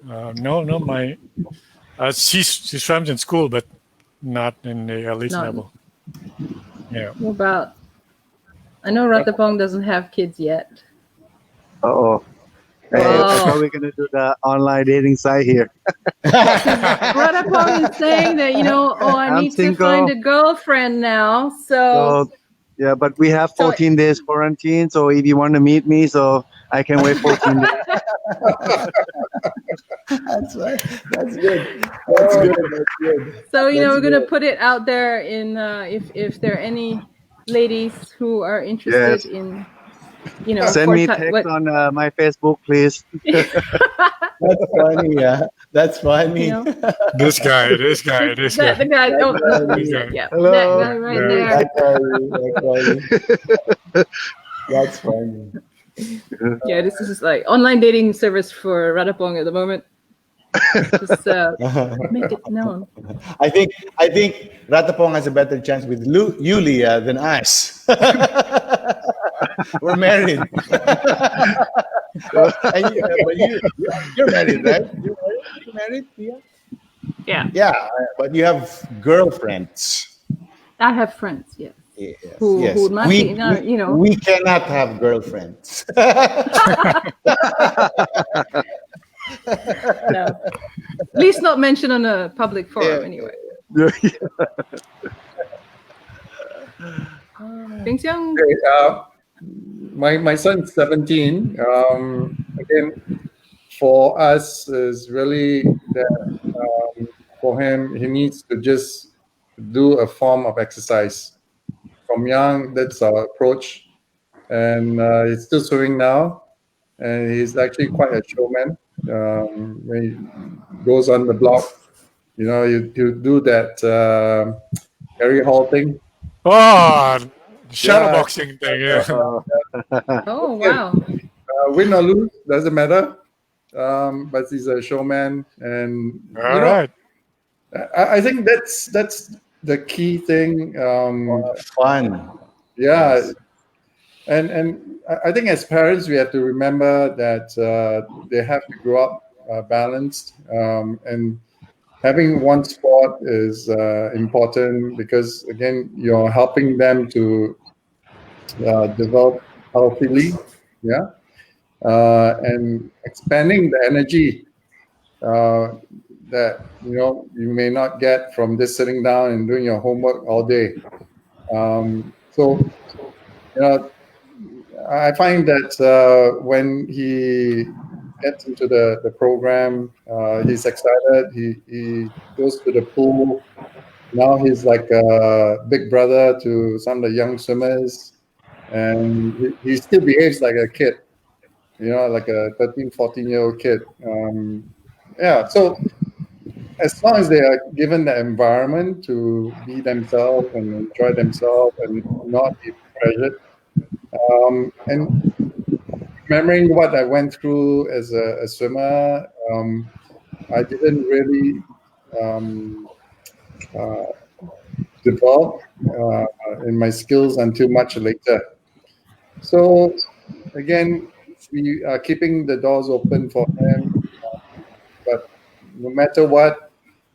No, my she swims in school, but not in the elite level. Yeah. What about? I know Ratapong doesn't have kids yet. Oh. Hey, I thought we were gonna do the online dating site here. Ratapong is saying that I need to find a girlfriend now. So yeah, but we have 14 days quarantine. So if you want to meet me, so I can wait 14 days. That's right. That's good. That's good. So we're gonna put it out there in if there are any ladies who are interested in send me text on my Facebook, please. That's funny. Yeah, that's funny. This guy. The guy. Oh, yeah. Hello. That guy right there. That's funny. Yeah, this is like online dating service for Ratapong at the moment. Just make it known. I think Ratapong has a better chance with you, Leah, than us. We're married. And you're married, right? You're married, Leah? Yeah. Yeah, but you have girlfriends. I have friends, yes. Yes. Who might be, we cannot have girlfriends. No. At least not mentioned on a public forum, anyway. Peng Siong. My son's 17. Again, for us is really that for him, he needs to just do a form of exercise. From young, that's our approach. And he's still swimming now. And he's actually quite a showman. When he goes on the block, you do that Harry Hall thing. Oh, shadowboxing thing. Yeah. Oh, wow. Win or lose, doesn't matter. But he's a showman. And All right. I think that's the key thing. Fun. Yeah. Yes. And I think as parents, we have to remember that they have to grow up balanced. And having one sport is important because, again, you're helping them to develop healthily. Yeah. And expanding the energy that you may not get from just sitting down and doing your homework all day. So I find that when he gets into the program, he's excited. He goes to the pool. Now he's like a big brother to some of the young swimmers, and he still behaves like a kid. Like a 13, 14-year-old kid. So as long as they are given the environment to be themselves and enjoy themselves and not be pressured. And remembering what I went through as a swimmer, I didn't really develop in my skills until much later. So again, we are keeping the doors open for them. But no matter what,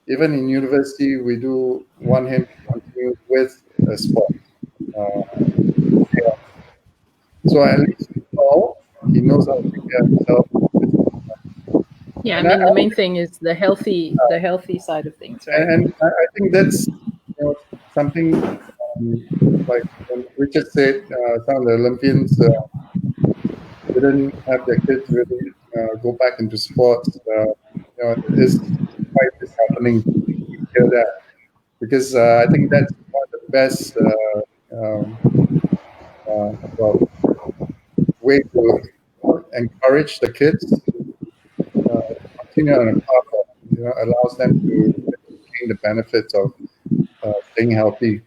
even in university, we do want him to continue with a sport. So at least he knows how to take care of himself. Yeah, I And mean the main thing is the healthy side of things, right? and I think that's something like when Richard said, some of the Olympians didn't have their kids really go back into sports. It is quite disheartening to hear that, because I think that's one of the best well, way to encourage the kids continue on a path that allows them to gain the benefits of staying healthy.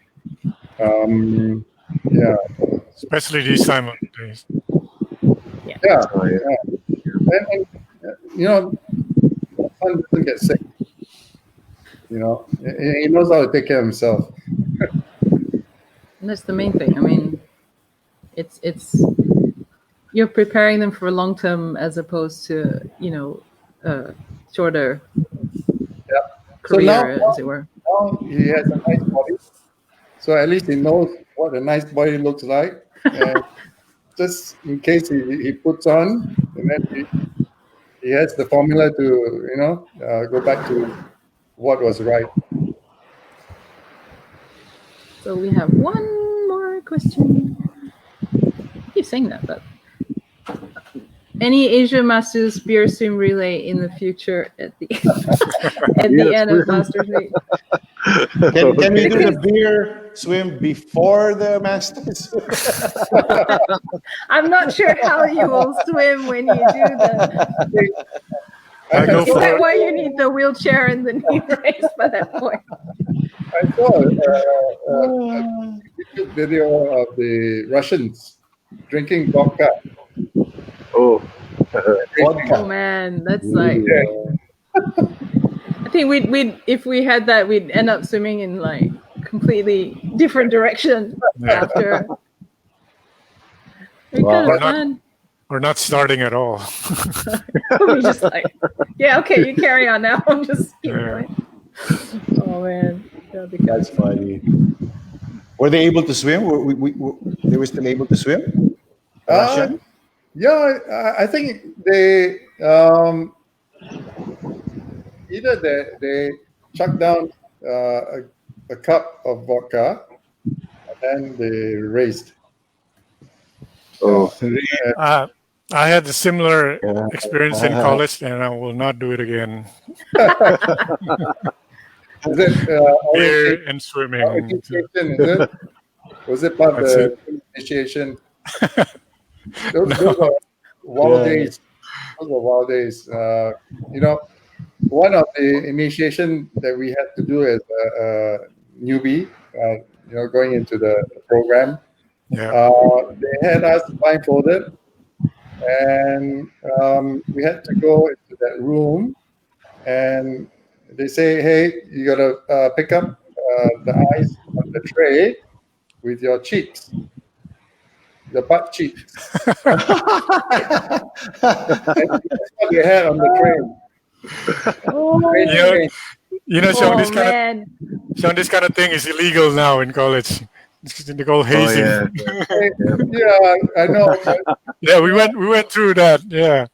Yeah, especially these time of days. yeah, Oh, yeah. and my son doesn't get sick. He knows how to take care of himself. And that's the main thing. I mean, it's you're preparing them for long term as opposed to shorter Yeah. So career, as it were. now he has a nice body. So at least he knows what a nice body looks like. And just in case he puts on, and then he has the formula to go back to what was right. So we have one more question. I keep saying that, but any Asia Masters beer swim relay in the future at the end of Masters Meet? Can we do the beer swim before the Masters? I'm not sure how you will swim when you do the. I go for it. Why you need the wheelchair and the knee brace by that point? I saw a YouTube video of the Russians drinking vodka. Oh, Oh man, that's like. I think we'd if we had that, we'd end up swimming in like completely different direction after. It'd be kind of fun. We're not starting at all. We're just like, yeah, okay, you carry on now. I'm just keep going. Oh man, That's funny. Were they able to swim? They were still able to swim? Russian? Yeah, I think they either they chuck down a cup of vodka and then they raced. oh, I had a similar experience in college, and I will not do it again. Was it Beer and swimming. initiation? Is it? Was it part of the initiation? Those are wild days. Those were wild days. One of the initiation that we had to do as a newbie, going into the program, Yeah. they had us blindfolded, and we had to go into that room, and they say, "Hey, you gotta pick up the ice on the tray with your cheeks, the butt cheeks." That's what they had on the tray. Showing this man. showing this kind of thing is illegal now in college. They call hazing. Yeah, I know. Yeah, we went through that. Yeah,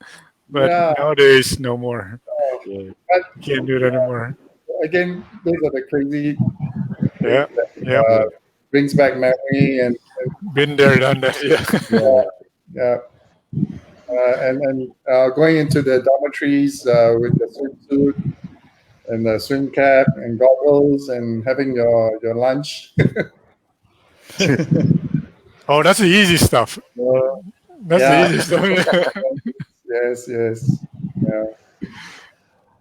but nowadays no more. But Can't do it anymore. again, those are the crazy. Yeah, Brings back memory and been there, done that. Yeah. and going into the dormitories with the swimsuit and the swim cap and goggles and having your lunch. Oh, that's the easy stuff. That's the easy stuff. Yes.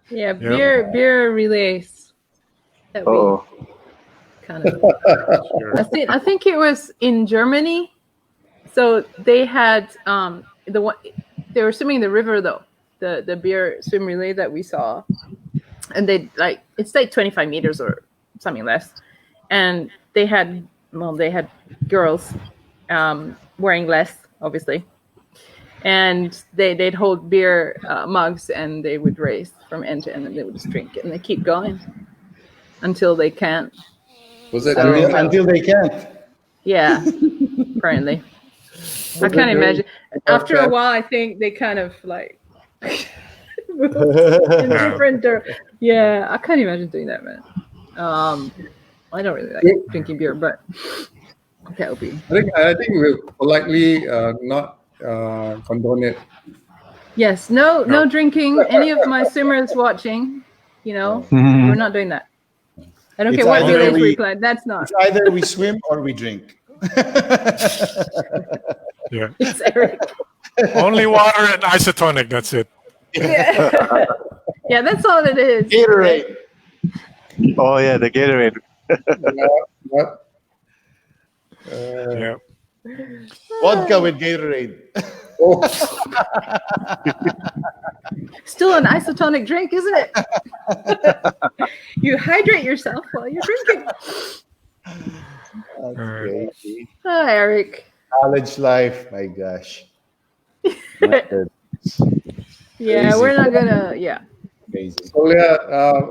Yeah, beer relays. That we kind of. Sure. I think it was in Germany. So they had they were swimming in the river though. The beer swim relay that we saw, and it's like 25 meters or something less, and they had girls wearing less obviously. And they'd hold beer mugs and they would race from end to end and they would just drink it and they keep going until they can't. Was it So- Until they can't. Yeah, apparently. I can't imagine. After a while, I think they kind of like moved in different. Yeah, I can't imagine doing that, man. I don't really like drinking beer, but that'll be. I think we'll politely not condone it. Yes, no drinking. Any of my swimmers watching, we're not doing that. I don't It's care what either village we we- play. That's not. It's either we swim or we drink. Yeah. It's Eric. Only water and isotonic. That's it. Yeah. Yeah, that's all it is. Gatorade. Oh yeah, the Gatorade. What? Yeah. Vodka with Gatorade. Oh, Still an isotonic drink, isn't it? You hydrate yourself while you're drinking. That's crazy. Oh, Eric. College life, my gosh. Yeah, Crazy. we're not gonna. Yeah. Crazy. so yeah, I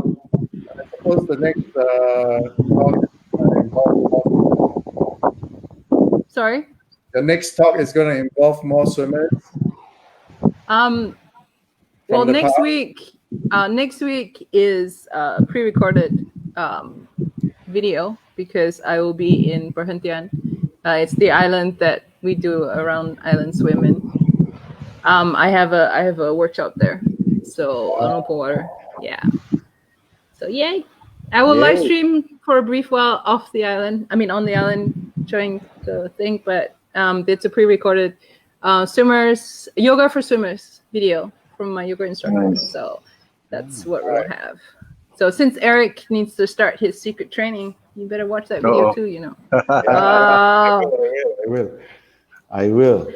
suppose the next Sorry. the next talk is going to involve more swimmers. Well, the next past? week. Next week is a pre-recorded video because I will be in Perhentian. It's the island that we do around island swimming. I have a workshop there, so on open water. Yeah. So yay! I will live stream for a brief while off the island. I mean, on the island, showing the thing, but it's a pre-recorded swimmers yoga for swimmers video from my yoga instructor. Nice. So that's what we'll have. So since Eric needs to start his secret training, you better watch that video Uh-oh. too. I will.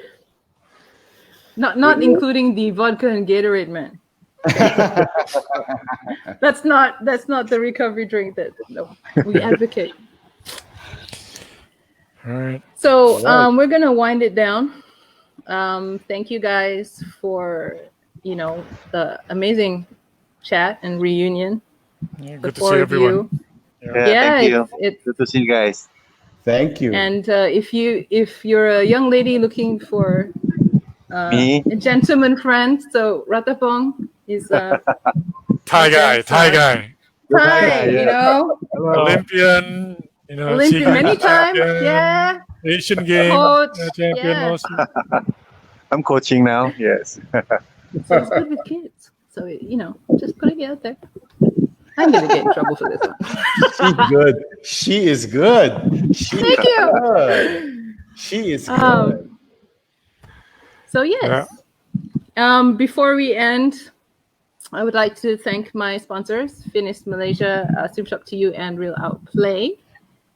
Not including the vodka and Gatorade, man. That's not the recovery drink that we advocate. All right. So we're gonna wind it down. Thank you guys for the amazing chat and reunion. Yeah, The good to four see of everyone. you. Yeah, thank you. It's Good to see you guys. Thank you. and if you're a young lady looking for Me? a gentleman friend, so Ratapong is Thai guy. Thai, yeah. Olympian. Olympian secret many times, champion, yeah. Asian Games Coach, champion yeah. also. I'm coaching now. Yes. So it's good with kids. So just putting it out there. I'm gonna get in trouble for this one. She's good. She is good. Thank you. Good. She is good. So yes. Before we end, I would like to thank my sponsors, Finis Malaysia, Swim Shop to You, and Real Outplay.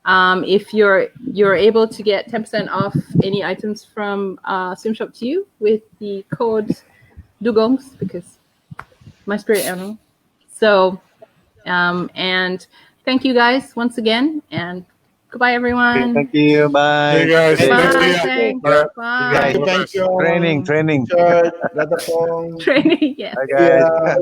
If you're able to get 10% off any items from Swim Shop to You with the code Dugongs, because my spirit animal. So and thank you guys once again, and goodbye everyone. Thank you. Bye. Hey guys, Bye. thank you. Thanks. Bye. Bye. Thank you. Training. Richard, Ratapong. Training. Yes. Bye, guys. Yeah.